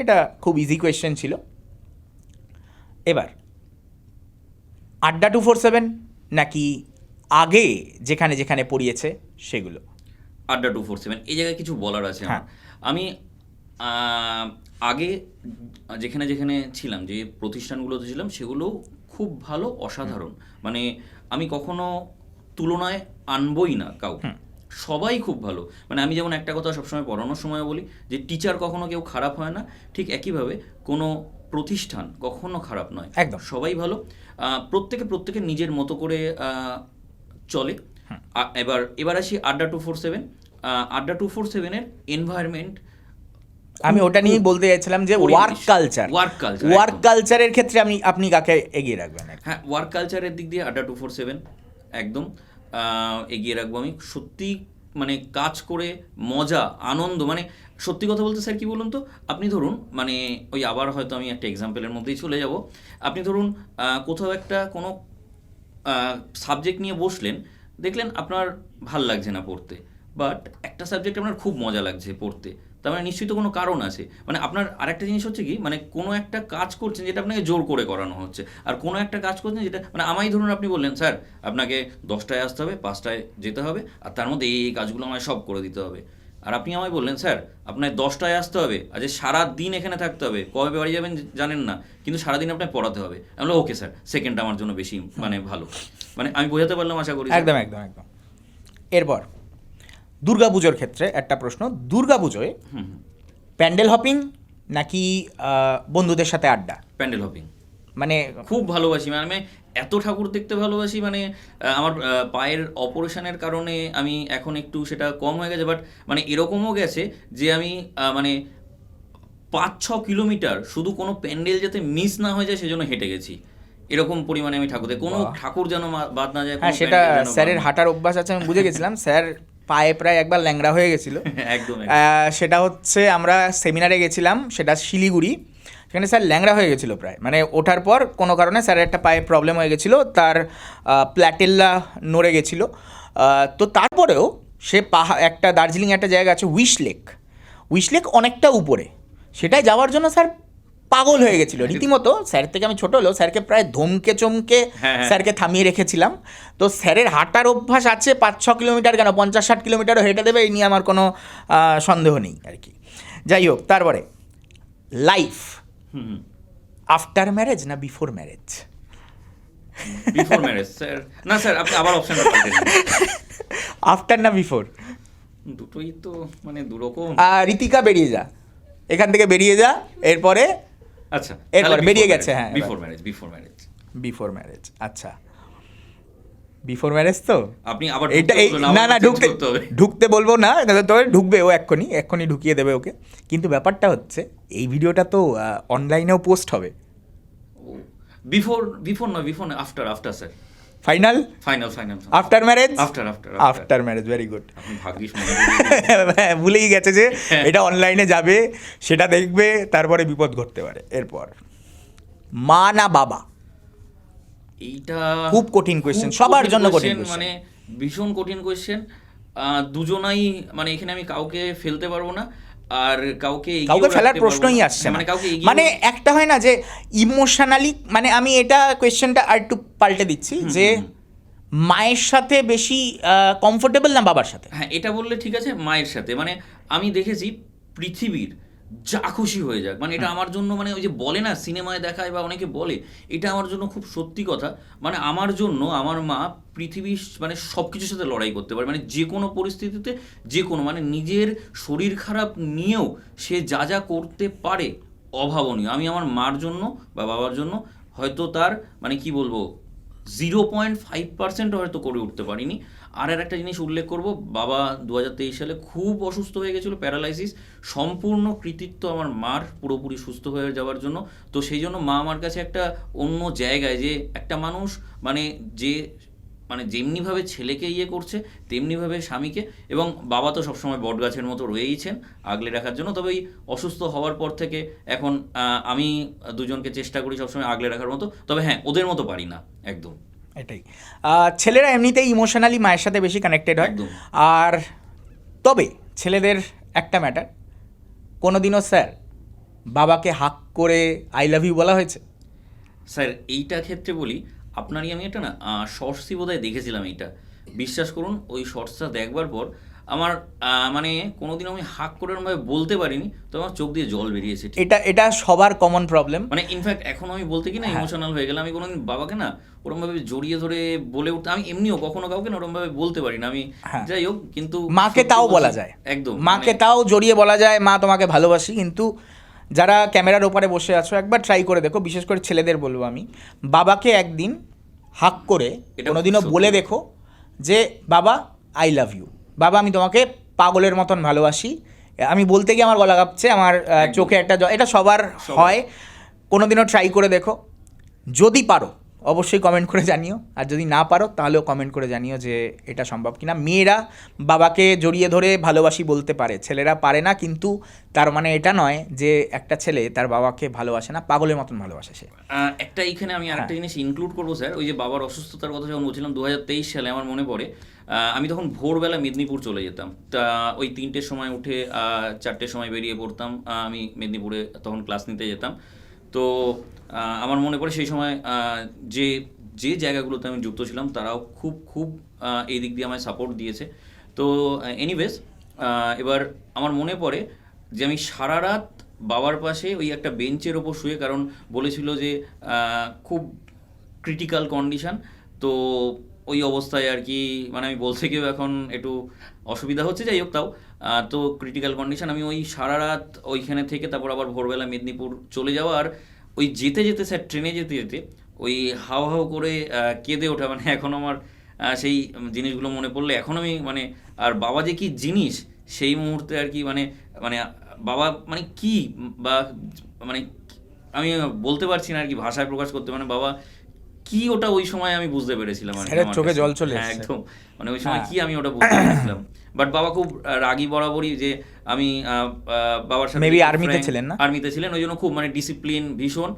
এটা খুব ইজি কোয়েশ্চেন ছিল। এবার আড্ডা 247 নাকি আগে যেখানে যেখানে পড়িয়েছে সেগুলো? আড্ডা 247। এই জায়গায় কিছু বলার আছে আমার। হ্যাঁ। আমি আগে যেখানে যেখানে ছিলাম, যে প্রতিষ্ঠানগুলোতে ছিলাম, সেগুলো খুব ভালো, অসাধারণ। মানে আমি কখনো তুলনায় আনবই না কাউকে, সবাই খুব ভালো। মানে আমি যেমন একটা কথা সবসময় পড়ানোর সময় বলি যে টিচার কখনো কেউ খারাপ হয় না, ঠিক একইভাবে কোনো প্রতিষ্ঠান কখনো খারাপ নয়, একদম। সবাই ভালো। প্রত্যেকে নিজের মতো করে চলে। এবার আসি আড্ডা 247। আড্ডা 247-এর এনভায়রনমেন্ট, আমি ওটা নিয়েই বলতে চাইছিলাম যে ওয়ার্ক কালচার। ওয়ার্ক কালচারের ক্ষেত্রে আপনি কাকে এগিয়ে রাখবেন? হ্যাঁ, ওয়ার্ক কালচারের দিক দিয়ে আড্ডা 247 একদম এগিয়ে রাখবো আমি। সত্যি মানে কাজ করে মজা, আনন্দ, মানে সত্যি কথা বলতে স্যার কি বলুন তো, আপনি ধরুন মানে ওই আবার হয়তো আমি একটা এক্সাম্পলের মধ্যেই চলে যাব। আপনি ধরুন কোথাও একটা কোনো সাবজেক্ট নিয়ে বসলেন, দেখলেন আপনার ভাল লাগছে না পড়তে, বাট একটা সাবজেক্ট আপনার খুব মজা লাগছে পড়তে, তার মানে নিশ্চয়ই তো কোনো কারণ আছে। মানে আপনার আরেকটা জিনিস হচ্ছে কি, মানে কোনো একটা কাজ করছেন যেটা আপনাকে জোর করে করানো হচ্ছে, আর কোনো একটা কাজ করছেন যেটা মানে আমায় ধরুন আপনি বললেন স্যার আপনাকে 10টায় আসতে হবে, 5টায় যেতে হবে, আর তার মধ্যে এই কাজগুলো আমায় সব করে দিতে হবে। আর আপনি আমায় বললেন স্যার আপনার 10টায় আসতে হবে, আজ সারা দিন এখানে থাকতে হবে, কবে বাড়ি যাবেন জানেন না, কিন্তু সারাদিন আপনার পড়াতে হবে। আমি বললাম ওকে স্যার, সেকেন্ডটা আমার জন্য বেশি মানে ভালো। মানে আমি বোঝাতে পারলাম আশা করি। একদম একদম একদম। এরপর দুর্গাপুজোর ক্ষেত্রে একটা প্রশ্ন, দুর্গাপুজোয় প্যান্ডেল হপিং নাকি বন্ধুদের সাথে আড্ডা? প্যান্ডেল হপিং মানে খুব ভালোবাসি। মানে আমি এত ঠাকুর দেখতে ভালোবাসি, মানে আমার পায়ের অপারেশনের কারণে আমি এখন একটু সেটা কম হয়ে গেছে, বাট মানে এরকমও গেছে যে আমি মানে 5-6 কিলোমিটার শুধু কোনো প্যান্ডেল যাতে মিস না হয়ে যায় সেজন্য হেঁটে গেছি, এরকম পরিমাণে আমি ঠাকুর দেখি, কোনো ঠাকুর যেন বাদ না যায়। হ্যাঁ, সেটা স্যারের হাঁটার অভ্যাস আছে, আমি বুঝে গেছিলাম। স্যার পায়ে প্রায় একবার ল্যাংড়া হয়ে গেছিল। একদম। সেটা হচ্ছে আমরা সেমিনারে গেছিলাম, সেটা শিলিগুড়ি, সেখানে স্যার ল্যাংড়া হয়ে গেছিলো প্রায়, মানে ওঠার পর কোনো কারণে স্যারের একটা পায়ে প্রবলেম হয়ে গেছিলো, তার প্ল্যাটেল্লা নড়ে গেছিলো। তো তারপরেও সে একটা দার্জিলিং একটা জায়গা আছে উইশ লেক অনেকটা উপরে, সেটাই যাওয়ার জন্য স্যার পাগল হয়ে গেছিলো রীতিমতো। স্যার থেকে আমি ছোটো হলেও স্যারকে প্রায় ধমকে চমকে স্যারকে থামিয়ে রেখেছিলাম। তো স্যারের হাঁটার অভ্যাস আছে 5-6 কিলোমিটার, কেন 50-60 কিলোমিটারও হেঁটে দেবে, এই নিয়ে আমার কোনো সন্দেহ নেই আর কি। যাই হোক, তারপরে লাইফ আফটার ম্যারেজ না before marriage? Before marriage sir. না স্যার, আপনি আবার অপশন পাল্টে দিন। আফটার না বিফোর? দুটোই তো মানে দুরকম। রীতিকা বেরিয়ে যা, এখান থেকে বেরিয়ে যা, এরপরে আচ্ছা এরপর বেরিয়ে গেছে। হ্যাঁ, বিফোর ম্যারেজ। আচ্ছা, বিফোর ম্যারেজ তো আপনি আবার এটা না ঢুকতে বলবো না, তবে ঢুকবে ও, এক্ষুনি ঢুকিয়ে দেবে ওকে। কিন্তু ব্যাপারটা হচ্ছে এই ভিডিওটা তো অনলাইনেও পোস্ট হবে। বিফোর না after sir. Final after marriage. Very good. ভুলেই গেছে যে এটা অনলাইনে যাবে, সেটা দেখবে, তারপরে বিপদ ঘটতে পারে। এরপর মা না বাবা? এইটা খুব কঠিন কোয়েশ্চেন, সবার জন্য কঠিন, মানে ভীষণ কঠিন কোয়েশ্চেন। দুজনাই, মানে এখানে আমি কাউকে ফেলতে পারবো না, আর কাউকে এগিয়েও কাউকে ফেলার রাখতে পারবো প্রশ্নই না। আসছে হ্যাঁ, না। মানে কাউকে এগিয়ে, মানে একটা হয় না যে ইমোশনালি, মানে আমি এটা কোয়েশ্চেনটা আর একটু পাল্টে দিচ্ছি যে মায়ের সাথে বেশি কমফোর্টেবল না বাবার সাথে? হ্যাঁ এটা বললে ঠিক আছে, মায়ের সাথে। মানে আমি দেখেছি পৃথিবীর যা খুশি হয়ে যাক, মানে এটা আমার জন্য, মানে ওই যে বলে না সিনেমায় দেখায় বা অনেকে বলে, এটা আমার জন্য খুব সত্যি কথা। মানে আমার জন্য আমার মা পৃথিবীর মানে সব কিছুর সাথে লড়াই করতে পারে, মানে যে কোনো পরিস্থিতিতে, যে কোনো, মানে নিজের শরীর খারাপ নিয়েও সে যা যা করতে পারে অভাবনীয়। আমি আমার মার জন্য বা বাবার জন্য হয়তো তার মানে কি বলবো 0.5% হয়তো করে উঠতে পারিনি। আর একটা জিনিস উল্লেখ করব, বাবা 2023 সালে খুব অসুস্থ হয়ে গেছিলো, প্যারালাইসিস। সম্পূর্ণ কৃতিত্ব আমার মার পুরোপুরি সুস্থ হয়ে যাওয়ার জন্য। তো সেই জন্য মা আমার কাছে একটা অন্য জায়গায়, যে একটা মানুষ মানে যে মানে যেমনিভাবে ছেলেকে ইয়ে করছে তেমনিভাবে স্বামীকে, এবং বাবা তো সবসময় বটগাছের মতো রয়েইছেন আগলে রাখার জন্য। তবে এই অসুস্থ হওয়ার পর থেকে এখন আমি দুজনকে চেষ্টা করি সবসময় আগলে রাখার মতো। তবে হ্যাঁ, ওদের মতো পারি না একদম। এটাই, ছেলেরা এমনিতেই ইমোশনালি মায়ের সাথে বেশি কানেক্টেড হয়। একদম। আর তবে ছেলেদের একটা ম্যাটার, কোনোদিনও স্যার বাবাকে হাক করে আই লাভ ইউ বলা হয়েছে? স্যার এইটা ক্ষেত্রে বলি, আপনারই আমি একটা না শর্টসই বোধহয় দেখেছিলাম এইটা। বিশ্বাস করুন ওই শর্টসটা দেখবার পর আমার মানে কোনোদিন আমি হাক করে ওরমভাবে বলতে পারিনি, তো আমার চোখ দিয়ে জল বেরিয়েছে। ঠিক। এটা সবার কমন প্রবলেম। মানে ইনফ্যাক্ট এখন আমি বলতে কি না ইমোশনাল হয়ে গেলাম। আমি কোনোদিন বাবাকে না ওরমভাবে জড়িয়ে ধরে বলে উঠতে, আমি এমনিও কখনো কাউকে না ওরমভাবে বলতে পারি না আমি। হ্যাঁ। যাই হোক, কিন্তু মাকে সত্যি তাও বলছি, বলা যায়, একদম মাকে মানে তাও জড়িয়ে বলা যায় মা তোমাকে ভালোবাসি। কিন্তু যারা ক্যামেরার ওপারে বসে আছো একবার ট্রাই করে দেখো, বিশেষ করে ছেলেদের বলবো আমি, বাবাকে একদিন হাক করে এটা কোনোদিনও সত্যি। বলে দেখো যে বাবা আই লাভ ইউ, বাবা আমি তোমাকে পাগলের মতন ভালোবাসি। আমি বলতে গিয়ে আমার গলা কাঁপছে, আমার একদম। চোখে একটা এটা সবার হয়। কোনোদিনও ট্রাই করে দেখো, যদি পারো অবশ্যই কমেন্ট করে জানিও, আর যদি না পারো তাহলেও কমেন্ট করে জানিও যে এটা সম্ভব কিনা। মেয়েরা বাবাকে জড়িয়ে ধরে ভালোবাসি বলতে পারে, ছেলেরা পারে না, কিন্তু তার মানে এটা নয় যে একটা ছেলে তার বাবাকে ভালোবাসে না, পাগলের মতন ভালোবাসে সে। একটা এইখানে আমি আরেকটা জিনিস ইনক্লুড করবো স্যার। ওই যে বাবার অসুস্থতার কথা যখন বলছিলাম 2023 সালে, আমার মনে পড়ে আমি তখন ভোরবেলা মেদিনীপুর চলে যেতাম। তা ওই 3টের সময় উঠে 4টের সময় বেরিয়ে পড়তাম। আমি মেদিনীপুরে তখন ক্লাস নিতে যেতাম। তো আমার মনে পড়ে সেই সময় যে যে জায়গাগুলোতে আমি যুক্ত ছিলাম তারাও খুব খুব এই দিক দিয়ে আমায় সাপোর্ট দিয়েছে। তো এনিওয়েজ, এবার আমার মনে পড়ে যে আমি সারা রাত বাবার পাশে ওই একটা বেঞ্চের ওপর শুয়ে, কারণ বলেছিল যে খুব ক্রিটিক্যাল কন্ডিশন। তো ওই অবস্থায় আর কি, মানে আমি বলতে গিয়েও এখন একটু অসুবিধা হচ্ছে, যাই হোক তাও তো ক্রিটিক্যাল কন্ডিশন। আমি ওই সারা রাত ওইখানে থেকে তারপর আবার ভোরবেলা মেদিনীপুর চলে যাওয়া, আর ওই যেতে যেতে স্যার ট্রেনে যেতে যেতে ওই হাও হাও করে কেঁদে ওঠা, মানে এখন আমার সেই জিনিসগুলো মনে পড়লে এখন আমি মানে, আর বাবা যে কি জিনিস সেই মুহূর্তে আর কি, মানে মানে বাবা মানে কি, বা মানে আমি বলতে পারছি না আর কি ভাষায় প্রকাশ করতে, মানে বাবা কি ওটা ওই সময় আমি বুঝতে পেরেছিলাম আর কি। স্যারের আমার চোখে কাছে। জল চলে হ্যাঁ এসেছে। একদম, মানে ওই সময় হ্যাঁ। কি আমি ওটা বুঝতে পেরেছিলাম। বাট বাবা খুব রাগী বরাবরই, যে আমি বাবার সাথে Maybe আর্মিতে ছিলেন না? আর্মিতে ছিলেন, ওই জন্য খুব মানে ডিসিপ্লিন ভীষণ।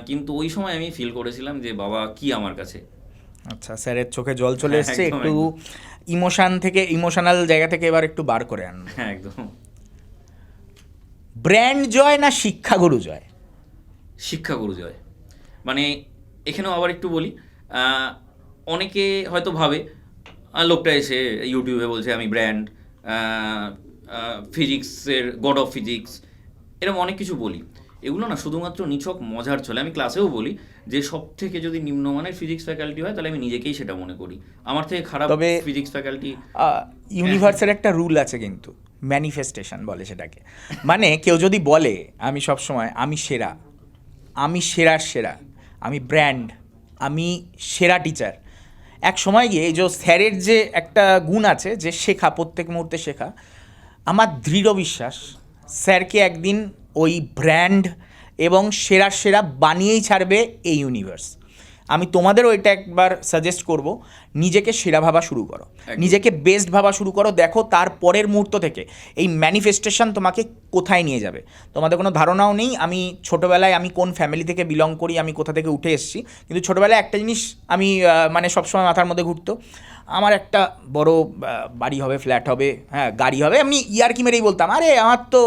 কিন্তু ওই সময় আমি ফিল করেছিলাম যে বাবা কি আমার কাছে। আচ্ছা, স্যারের চোখে জল চলে হ্যাঁ, এসছে, একদম, একটু ইমোশনাল জায়গা থেকে এবার একটু বার করে আন। হ্যাঁ একদম। ব্র্যান্ড জয় না শিক্ষাগুরু জয়? শিক্ষাগুরু জয়। মানে এখানেও আবার একটু বলি, অনেকে হয়তো ভাবে লোকটা এসে ইউটিউবে বলছে আমি ব্র্যান্ড, ফিজিক্সের গড অফ ফিজিক্স, এরকম অনেক কিছু বলি। এগুলো না শুধুমাত্র নিছক মজার ছলে। আমি ক্লাসেও বলি যে সব থেকে যদি নিম্নমানের ফিজিক্স ফ্যাকাল্টি হয় তাহলে আমি নিজেকেই সেটা মনে করি। আমার থেকে খারাপ তবে ফিজিক্স ফ্যাকাল্টি ইউনিভার্সের একটা রুল আছে কিন্তু, ম্যানিফেস্টেশন বলে সেটাকে। মানে কেউ যদি বলে আমি সবসময় আমি সেরা, আমি সেরার সেরা, আমি ব্র্যান্ড, আমি সেরা টিচার, এক সময় গিয়ে এই যে স্যারের যে একটা গুণ আছে যে শেখা, প্রত্যেক মুহূর্তে শেখা, আমার দৃঢ় বিশ্বাস স্যারকে একদিন ওই ব্র্যান্ড এবং সেরার সেরা বানিয়েই ছাড়বে এই ইউনিভার্স। আমি তোমাদেরও এটা একবার সাজেস্ট করব, নিজেকে সেরা ভাবা শুরু করো, একদম। নিজেকে বেস্ট ভাবা শুরু করো। দেখো তার পরের মুহূর্ত থেকে এই ম্যানিফেস্টেশন তোমাকে কোথায় নিয়ে যাবে। তোমাদের কোনো ধারণাও নেই আমি ছোটোবেলায় আমি কোন ফ্যামিলি থেকে বিলং করি, আমি কোথা থেকে উঠে এসেছি। কিন্তু ছোটোবেলায় একটা জিনিস আমি মানে সবসময় মাথার মধ্যে ঘুরতো, আমার একটা বড় বাড়ি হবে, ফ্ল্যাট হবে, হ্যাঁ গাড়ি হবে। আমি ইয়ার্কি মেরেই বলতাম, আরে আমার তো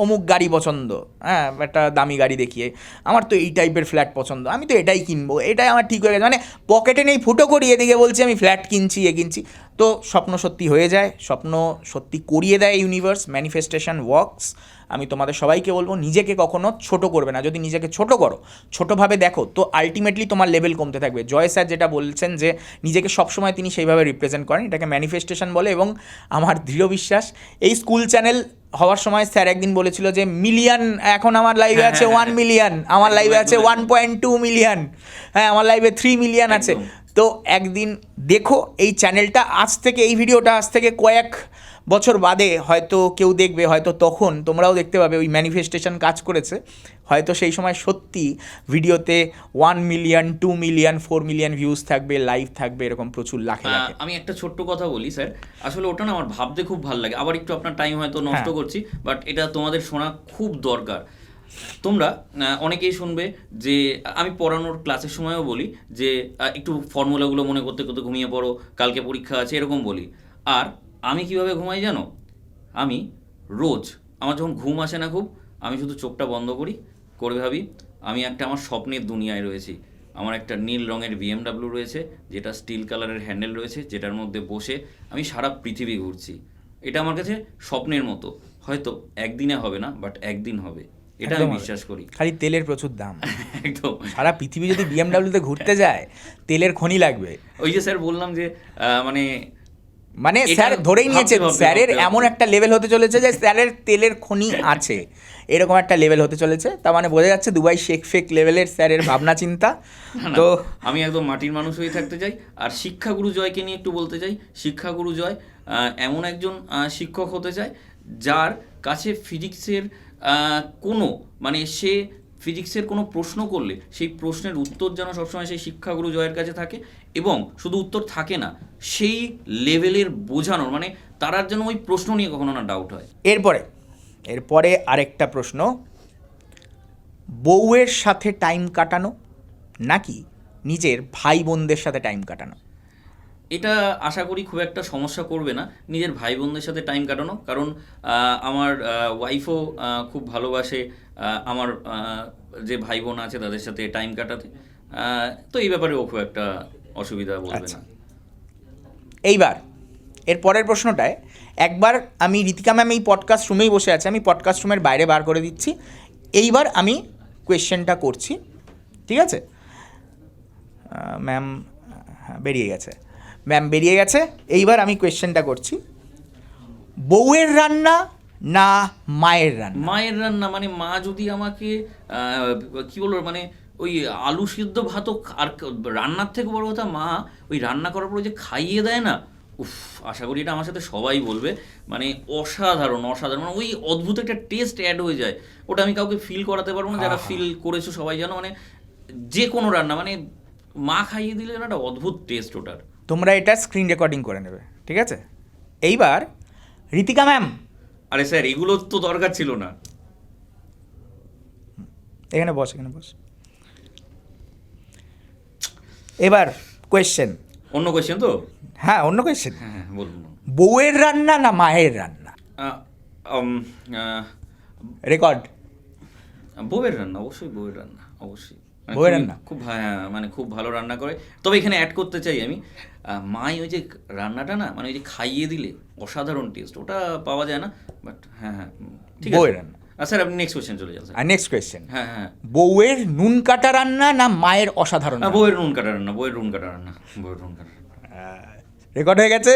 অমুক গাড়ি পছন্দ, হ্যাঁ একটা দামি গাড়ি দেখিয়ে, আমার তো এই টাইপের ফ্ল্যাট পছন্দ, আমি তো এটাই কিনবো, এটাই আমার ঠিক হয়ে গেছে। মানে পকেটে নেই ফুটো করি, এদিকে বলছি আমি ফ্ল্যাট কিনছি, এ কিনছি। তো স্বপ্ন সত্যি হয়ে যায়, স্বপ্ন সত্যি করিয়ে দেয় ইউনিভার্স, ম্যানিফেস্টেশন ওয়ার্কস। আমি তোমাদের সবাইকে বলবো নিজেকে কখনো ছোট করবে না। যদি নিজেকে ছোট করো, ছোটোভাবে দেখো, তো আলটিমেটলি তোমার লেভেল কমতে থাকবে। জয় স্যার যেটা বলছেন যে নিজেকে সবসময় তিনি সেইভাবে রিপ্রেজেন্ট করেন, এটাকে ম্যানিফেস্টেশন বলে। এবং আমার দৃঢ় বিশ্বাস এই স্কুল চ্যানেল হওয়ার সময় স্যার একদিন বলেছিল যে মিলিয়ন, এখন আমার লাইভে আছে 1 মিলিয়ন, আমার লাইভে আছে 1.2 মিলিয়ন, হ্যাঁ আমার লাইভে 3 মিলিয়ন আছে। তো একদিন দেখো এই চ্যানেলটা আজ থেকে, এই ভিডিওটা আজ থেকে কয়েক বছর বাদে হয়তো কেউ দেখবে, হয়তো তখন তোমরাও দেখতে পাবে ওই ম্যানিফেস্টেশন কাজ করেছে। হয়তো সেই সময় সত্যি ভিডিওতে 1 মিলিয়ন, 2 মিলিয়ন, 4 মিলিয়ন ভিউজ থাকবে, লাইভ থাকবে, এরকম প্রচুর লাখে লাখে। আমি একটা ছোট্ট কথা বলি স্যার, আসলে ওটা না আমার ভাবতে খুব ভালো লাগে। আবার একটু আপনার টাইম হয়তো নষ্ট করছি, বাট এটা তোমাদের শোনা খুব দরকার। তোমরা অনেকেই শুনবে যে আমি পড়ানোর ক্লাসের সময়ও বলি যে একটু ফর্মুলাগুলো মনে করতে করতে ঘুমিয়ে পড়ো, কালকে পরীক্ষা আছে, এরকম বলি। আর আমি কিভাবে ঘুমাই জানো? আমি রোজ আমার যখন ঘুম আসে না খুব, আমি শুধু চোখটা বন্ধ করি, করে ভাবি আমি একটা আমার স্বপ্নের দুনিয়ায় রয়েছি। আমার একটা নীল রঙের BMW রয়েছে, যেটা স্টিল কালারের হ্যান্ডেল রয়েছে, যেটার মধ্যে বসে আমি সারা পৃথিবী ঘুরছি। এটা আমার কাছে স্বপ্নের মতো। হয়তো একদিনে হবে না, বাট একদিন হবে, এটা আমি বিশ্বাস করি। খালি তেলের প্রচুর দাম, একদম। সারা পৃথিবী যদি BMW-তে ঘুরতে যায় তেলের খনি লাগবে। ওই যে স্যার বললাম যে মানে এটা স্যার ধরেই নিয়েছেন ভাবতে স্যারের ভাবতে এমন একটা লেভেল হতে চলেছে যে স্যারের তেলের খনি আছে, এরকম একটা লেভেল হতে চলেছে। তার মানে বোঝা যাচ্ছে দুবাই শেখ ফেক লেভেলের স্যারের ভাবনা চিন্তা। না, তো আমি একদম মাটির মানুষ হয়ে থাকতে চাই। আর শিক্ষাগুরু জয়কে নিয়ে একটু বলতে চাই। শিক্ষাগুরু জয় এমন একজন শিক্ষক হতে চায় যার কাছে ফিজিক্সের কোনো মানে সে ফিজিক্সের কোনো প্রশ্ন করলে সেই প্রশ্নের উত্তর যেন সবসময় সেই শিক্ষাগুরু জয়ের কাছে থাকে, এবং শুধু উত্তর থাকে না, সেই লেভেলের বোঝানোর, মানে তার যেন ওই প্রশ্ন নিয়ে কখনো না ডাউট হয়। এরপরে আরেকটা প্রশ্ন, বউয়ের সাথে টাইম কাটানো নাকি নিজের ভাই বোনদের সাথে টাইম কাটানো? এটা আশা করি খুব একটা সমস্যা করবে না, নিজের ভাই বোনদের সাথে টাইম কাটানো। কারণ আমার ওয়াইফও খুব ভালোবাসে আমার যে ভাই বোন আছে তাদের সাথে টাইম কাটাতে। তো এই ব্যাপারে ও খুব একটা অসুবিধা বলবে না। এইবার এর পরের প্রশ্নটায় একবার আমি ঋতিকা ম্যাম এই পডকাস্ট রুমেই বসে আছে, আমি পডকাস্ট রুমের বাইরে বার করে দিচ্ছি। এইবার আমি কোয়েশ্চেনটা করছি, ঠিক আছে? ম্যাম বেরিয়ে গেছে, ম্যাম বেরিয়ে গেছে। এইবার আমি কোয়েশ্চেনটা করছি, বউয়ের রান্না না মায়ের রান্না? মায়ের রান্না, মানে মা যদি আমাকে কি বলবো, মানে ওই আলু সিদ্ধ ভাতও আর রান্নার থেকে বড় কথা, মা ওই রান্না করার পরে যে খাইয়ে দেয় না, উফ, আশা করি এটা আমার সাথে সবাই বলবে, মানে অসাধারণ অসাধারণ, মানে ওই অদ্ভুত একটা টেস্ট অ্যাড হয়ে যায়। ওটা আমি কাউকে ফিল করাতে পারবো না, যারা ফিল করেছো সবাই জানো। মানে যে কোনো রান্না, মানে মা খাইয়ে দিলে একটা অদ্ভুত টেস্ট ওটার। তোমরা এটা স্ক্রিন রেকর্ডিং করে নেবে, ঠিক আছে? এইবার ঋতিকা ম্যাম, আরে স্যার এগুলো তো দরকার ছিল না। এখানে বস, এখানে বস। এবার কোয়েশ্চেন, অন্য কোয়েশ্চেন তো? হ্যাঁ অন্য কোয়েশ্চেন। হ্যাঁ বলুন। বউয়ের রান্না না মায়ের রান্না? রেকর্ড। বউয়ের রান্না, অবশ্যই বউয়ের রান্না, অবশ্যই। মানে বউয়ের রান্না খুব মানে খুব ভালো রান্না করে। তবে এখানে অ্যাড করতে চাই আমি, মাই ওই যে রান্নাটা না, মানে ওই যে খাইয়ে দিলে অসাধারণ টেস্ট, ওটা পাওয়া যায় না। বাট হ্যাঁ ঠিক আছে, বউয়ের রান্না। স্যার আপনি নেক্সট কোয়েশ্চেন চলে যান স্যার। আর নেক্সট কোয়েশ্চেন, হ্যাঁ বউয়ের নুন কাটা রান্না না মায়ের অসাধারণ? বউয়ের নুন কাটা রান্না, বউয়ের নুন কাটা রান্না, বউয়ের নুন কাটা রান্না। রেকর্ড হয়ে গেছে,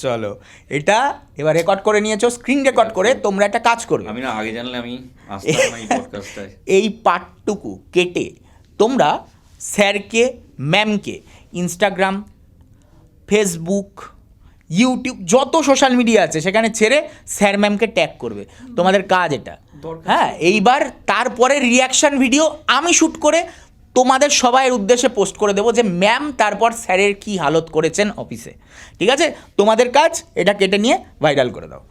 চলো এটা এবার রেকর্ড করে নিয়েছো, স্ক্রিন রেকর্ড করে তোমরা একটা কাজ করবে। আমি না আগে জানলে আমি আসতাম না এই পডকাস্টটায়। এই পার্টটুকু কেটে তোমরা স্যারকে, ম্যামকে ইনস্টাগ্রাম, ফেসবুক, ইউটিউব, যত সোশ্যাল মিডিয়া আছে সেখানে ছেড়ে স্যার ম্যামকে ট্যাগ করবে। তোমাদের কাজ এটা। হ্যাঁ, এইবার তারপরে রিয়াকশান ভিডিও আমি শ্যুট করে তোমাদের সবাইয়ের উদ্দেশ্যে পোস্ট করে দেবো যে ম্যাম তারপর স্যারের কি হালত করেছেন অফিসে, ঠিক আছে? তোমাদের কাজ এটা কেটে নিয়ে ভাইরাল করে দাও।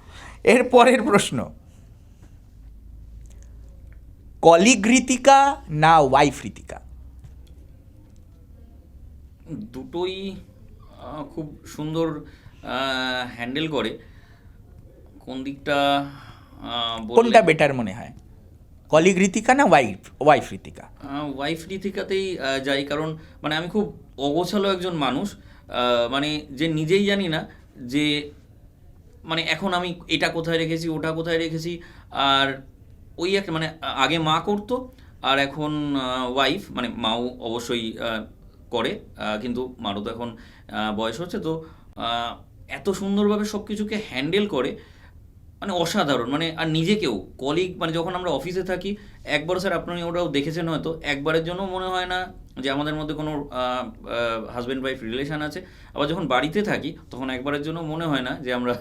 এর পরের প্রশ্ন, কলিগ রীতিকা না ওয়াইফ রীতিকা? দুটোই খুব সুন্দর হ্যান্ডেল করে। কোন দিকটা কোনটা বেটার মনে হয়, কলিগ রীতিকা না ওয়াইফ রীতিকা? ওয়াইফ রীতিকাতেই যাই, কারণ মানে আমি খুব অগোছালো একজন মানুষ, মানে যে নিজেই জানি না যে মানে এখন আমি এটা কোথায় রেখেছি ওটা কোথায় রেখেছি। আর ওই একটা মানে আগে মা করতো, আর এখন ওয়াইফ, মানে মাও অবশ্যই করে, কিন্তু মারও তো এখন বয়স হচ্ছে, তো এত সুন্দরভাবে সব কিছুকে হ্যান্ডেল করে, মানে অসাধারণ। মানে আর নিজেকেও কলিগ, মানে যখন আমরা অফিসে থাকি একবার, স্যার আপনি ওটাও দেখেছেন হয়তো, একবারের জন্য মনে হয় না যে আমাদের মধ্যে কোনো হাজব্যান্ড ওয়াইফ রিলেশন আছে। আবার যখন বাড়িতে থাকি তখন একবারের জন্য মনে হয় না যে আমরা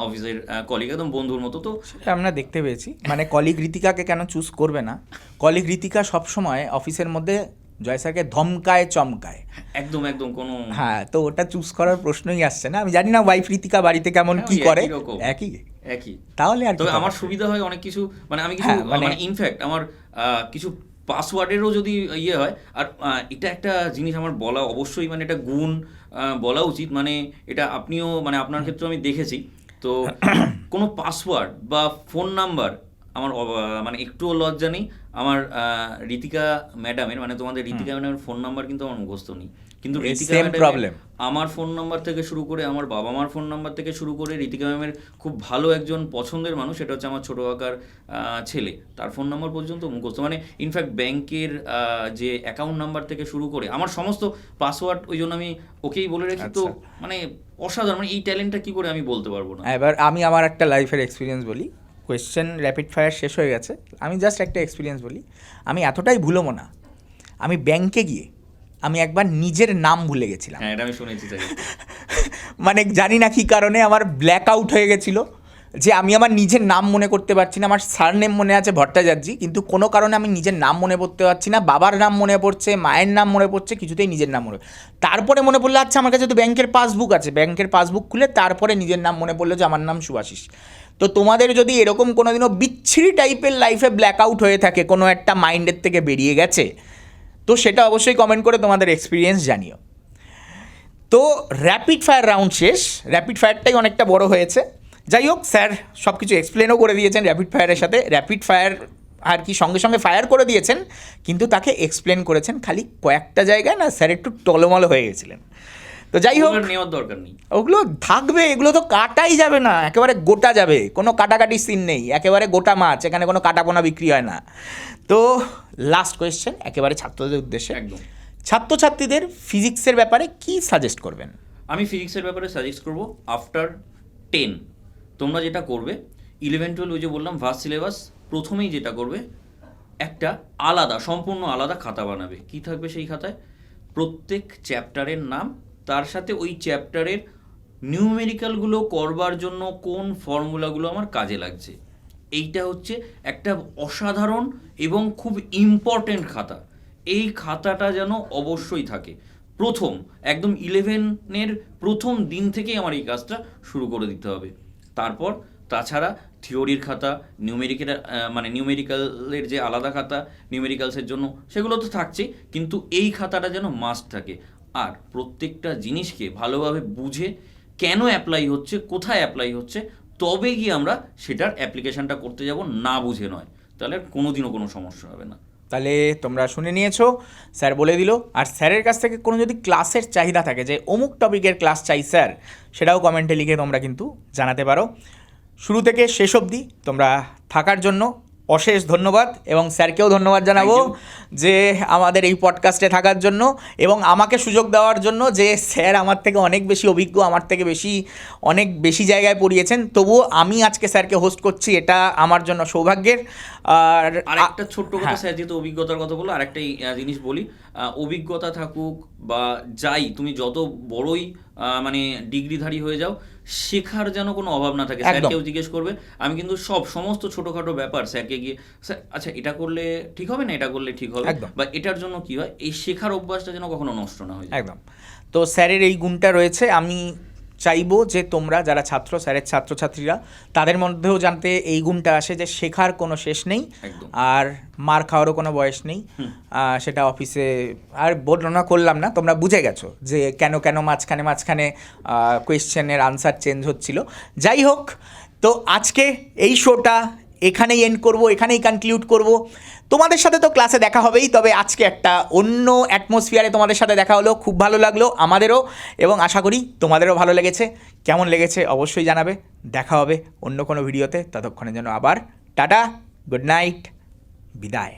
অফিসের কলিগ, একদম বন্ধুর মতো। তো সেটা আমরা দেখতে পেয়েছি, মানে কলিগ রীতিকাকে কেন চুজ করবে না? কলিগ রীতিকা সবসময় অফিসের মধ্যে জয় স্যারকে ধমকায় চমকায়। একদম একদম কোনো, হ্যাঁ, তো ওটা চুজ করার প্রশ্নই আসছে না। আমি জানি না ওয়াইফ রীতিকা বাড়িতে কেমন হ্যাঁ, কি ওই করে, একই রকম। একই একই। তাহলে আর কি তবে হবে? আমার সুবিধা হয় অনেক কিছু, মানে আমি কিছু হ্যাঁ, মানে- মানে ইনফ্যাক্ট আমার কিছু পাসওয়ার্ডেরও যদি ইয়ে হয়, আর এটা একটা জিনিস আমার বলা অবশ্যই, মানে এটা গুণ বলা উচিত, মানে এটা আপনিও, মানে আপনার ক্ষেত্রে আমি দেখেছি। তো কোনো পাসওয়ার্ড বা ফোন নাম্বার আমার মানে একটুও লজ্জা নেই। আমার রীতিকা ম্যাডামের, মানে তোমাদের রীতিকা ম্যাডামের ফোন নাম্বার কিন্তু আমার মুখস্থ নেই, কিন্তু এই রীতিকা same ম্যাডামের problem। আমার ফোন নাম্বার থেকে শুরু করে, আমার বাবা মার ফোন নাম্বার থেকে শুরু করে, রীতিকা ম্যামের খুব ভালো একজন পছন্দের মানুষ, সেটা হচ্ছে আমার ছোটো কাকার ছেলে, তার ফোন নাম্বার পর্যন্ত মুখস্থ। মানে ইনফ্যাক্ট ব্যাংকের যে অ্যাকাউন্ট নাম্বার থেকে শুরু করে আমার সমস্ত পাসওয়ার্ড, ওই জন্য আমি ওকেই বলে রেখি। তো মানে অসাধারণ, মানে এই ট্যালেন্টটা কী করে আমি বলতে পারবো না। এবার আমি আমার একটা লাইফের এক্সপিরিয়েন্স বলি। কোয়েশ্চেন র্যাপিড ফায়ার শেষ হয়ে গেছে, আমি জাস্ট একটা এক্সপিরিয়েন্স বলি। আমি এতটাই ভুলোবো না, আমি ব্যাংকে গিয়ে আমি একবার নিজের নাম ভুলে গেছিলাম। হ্যাঁ, এটা আমি শুনেছি তাই। মানে জানি না কী কারণে আমার ব্ল্যাক আউট হয়ে গেছিলো, যে আমি আমার নিজের নাম মনে করতে পারছি না। আমার সারনেম মনে আছে ভট্টাচার্যি, কিন্তু কোনো কারণে আমি নিজের নাম মনে করতে পারছি না। বাবার নাম মনে পড়ছে, মায়ের নাম মনে পড়ছে, কিছুতেই নিজের নাম মনে। তারপরে মনে পড়লো, আচ্ছা আমার কাছে তো ব্যাংকের পাসবুক আছে, ব্যাংকের পাসবুক খুলে তারপরে নিজের নাম মনে পড়লো যে আমার নাম সুভাশিস। তো তোমাদের যদি এরকম কোনো দিনও বিচ্ছিরি টাইপের লাইফে ব্ল্যাক আউট হয়ে থাকে, কোনো একটা মাইন্ডের থেকে বেরিয়ে গেছে, তো সেটা অবশ্যই কমেন্ট করে তোমাদের এক্সপিরিয়েন্স জানিও। তো র্যাপিড ফায়ার রাউন্ড শেষ, র্যাপিড ফায়ারটাই অনেকটা বড় হয়েছে। যাই হোক, স্যার সব কিছু এক্সপ্লেনও করে দিয়েছেন র্যাপিড ফায়ারের সাথে। র্যাপিড ফায়ার আর কি সঙ্গে সঙ্গে ফায়ার করে দিয়েছেন, কিন্তু তাকে এক্সপ্লেন করেছেন খালি কয়েকটা জায়গায়, না স্যার একটু টলমল হয়ে গেছিলেন। তো যাই হোক, ওগুলো নেওয়ার দরকার নেই, ওগুলো থাকবে, এগুলো তো কাটাই যাবে না, একেবারে গোটা যাবে, কোনো কাটাকাটি সিন নেই, একেবারে গোটা মাছ, এখানে কোনো কাটাপোনা বিক্রি হয় না। তো লাস্ট কোয়েশ্চেন একেবারে ছাত্রদের উদ্দেশ্যে, একদম। ছাত্রছাত্রীদের ফিজিক্সের ব্যাপারে কি সাজেস্ট করবেন? আমি ফিজিক্সের ব্যাপারে সাজেস্ট করবো আফটার 10 তোমরা যেটা করবে, 11-12 ওই যে বললাম ভার্স্ট সিলেবাস, প্রথমেই যেটা করবে একটা আলাদা, সম্পূর্ণ আলাদা খাতা বানাবে। কি থাকবে সেই খাতায়? প্রত্যেক চ্যাপ্টারের নাম, তার সাথে ওই চ্যাপ্টারের নিউমেরিক্যালগুলো করবার জন্য কোন ফর্মুলাগুলো আমার কাজে লাগছে। এইটা হচ্ছে একটা অসাধারণ এবং খুব ইম্পর্টেন্ট খাতা। এই খাতাটা যেন অবশ্যই থাকে। প্রথম একদম 11-এর প্রথম দিন থেকেই আমার এই কাজটা শুরু করে দিতে হবে। তারপর তাছাড়া থিওরির খাতা, মানে নিউমেরিক্যালের যে আলাদা খাতা নিউমেরিক্যালসের জন্য, সেগুলো তো থাকছেই, কিন্তু এই খাতাটা যেন মাস্ট থাকে। আর প্রত্যেকটা জিনিসকে ভালোভাবে বুঝে কেন অ্যাপ্লাই হচ্ছে, কোথায় অ্যাপ্লাই হচ্ছে, তবে গিয়ে আমরা সেটার অ্যাপ্লিকেশনটা করতে যাব, না বুঝে নয়। তাহলে কোনোদিনও কোনো সমস্যা হবে না। তাহলে তোমরা শুনে নিয়েছো, স্যার বলে দিল। আর স্যারের কাছ থেকে কোনো যদি ক্লাসের চাহিদা থাকে, যে অমুক টপিকের ক্লাস চাই স্যার, সেটাও কমেন্টে লিখে তোমরা কিন্তু জানাতে পারো। শুরু থেকে শেষ অবধি তোমরা থাকার জন্য অশেষ ধন্যবাদ, এবং স্যারকেও ধন্যবাদ জানাবো যে আমাদের এই পডকাস্টে থাকার জন্য এবং আমাকে সুযোগ দেওয়ার জন্য। যে স্যার আমার থেকে অনেক বেশি অভিজ্ঞ, আমার থেকে অনেক বেশি জায়গায় পড়িয়েছেন, তবুও আমি আজকে স্যারকে হোস্ট করছি, এটা আমার জন্য সৌভাগ্যের। আর একটা ছোট্ট কথা, স্যার যেহেতু অভিজ্ঞতার কথা বললো, আরেকটা জিনিস বলি, অভিজ্ঞতা থাকুক বা যাই, তুমি যত বড়ই মানে ডিগ্রিধারী হয়ে যাও, শেখার যেন কোনো অভাব না থাকে। একদম। স্যারকেও জিজ্ঞেস করবে, আমি কিন্তু সমস্ত ছোটোখাটো ব্যাপার স্যারকে গিয়ে, স্যার আচ্ছা এটা করলে ঠিক হবে না, এটা করলে ঠিক হবে, একদম। বা এটার জন্য কি হয়, এই শেখার অভ্যাসটা যেন কখনো নষ্ট না হয়ে যায়। একদম। তো স্যারের এই গুণটা রয়েছে। আমি চাইবো যে তোমরা যারা ছাত্র, স্যারের ছাত্রছাত্রীরা, তাদের মধ্যেও জানতে এই গুণটা আসে যে শেখার কোনো শেষ নেই, একদম। আর মার খাওয়ারও কোনো বয়স নেই। সেটা অফিসে আর বর্ণনা করলাম না, তোমরা বুঝে গেছো যে কেন কেন মাঝখানে মাঝখানে কোয়েশ্চেনের আনসার চেঞ্জ হচ্ছিল। যাই হোক, তো আজকে এই শোটা এখানেই এন্ড করব, এখানেই কনক্লুড করব। তোমাদের সাথে তো ক্লাসে দেখা হবেই, তবে আজকে একটা অন্য অ্যাটমসফিয়ারে তোমাদের সাথে দেখা হলো, খুব ভালো লাগলো আমাদেরও, এবং আশা করি তোমাদেরও ভালো লেগেছে। কেমন লেগেছে অবশ্যই জানাবে। দেখা হবে অন্য কোনো ভিডিওতে, ততক্ষণের জন্য আবার টাটা, গুড নাইট, বিদায়।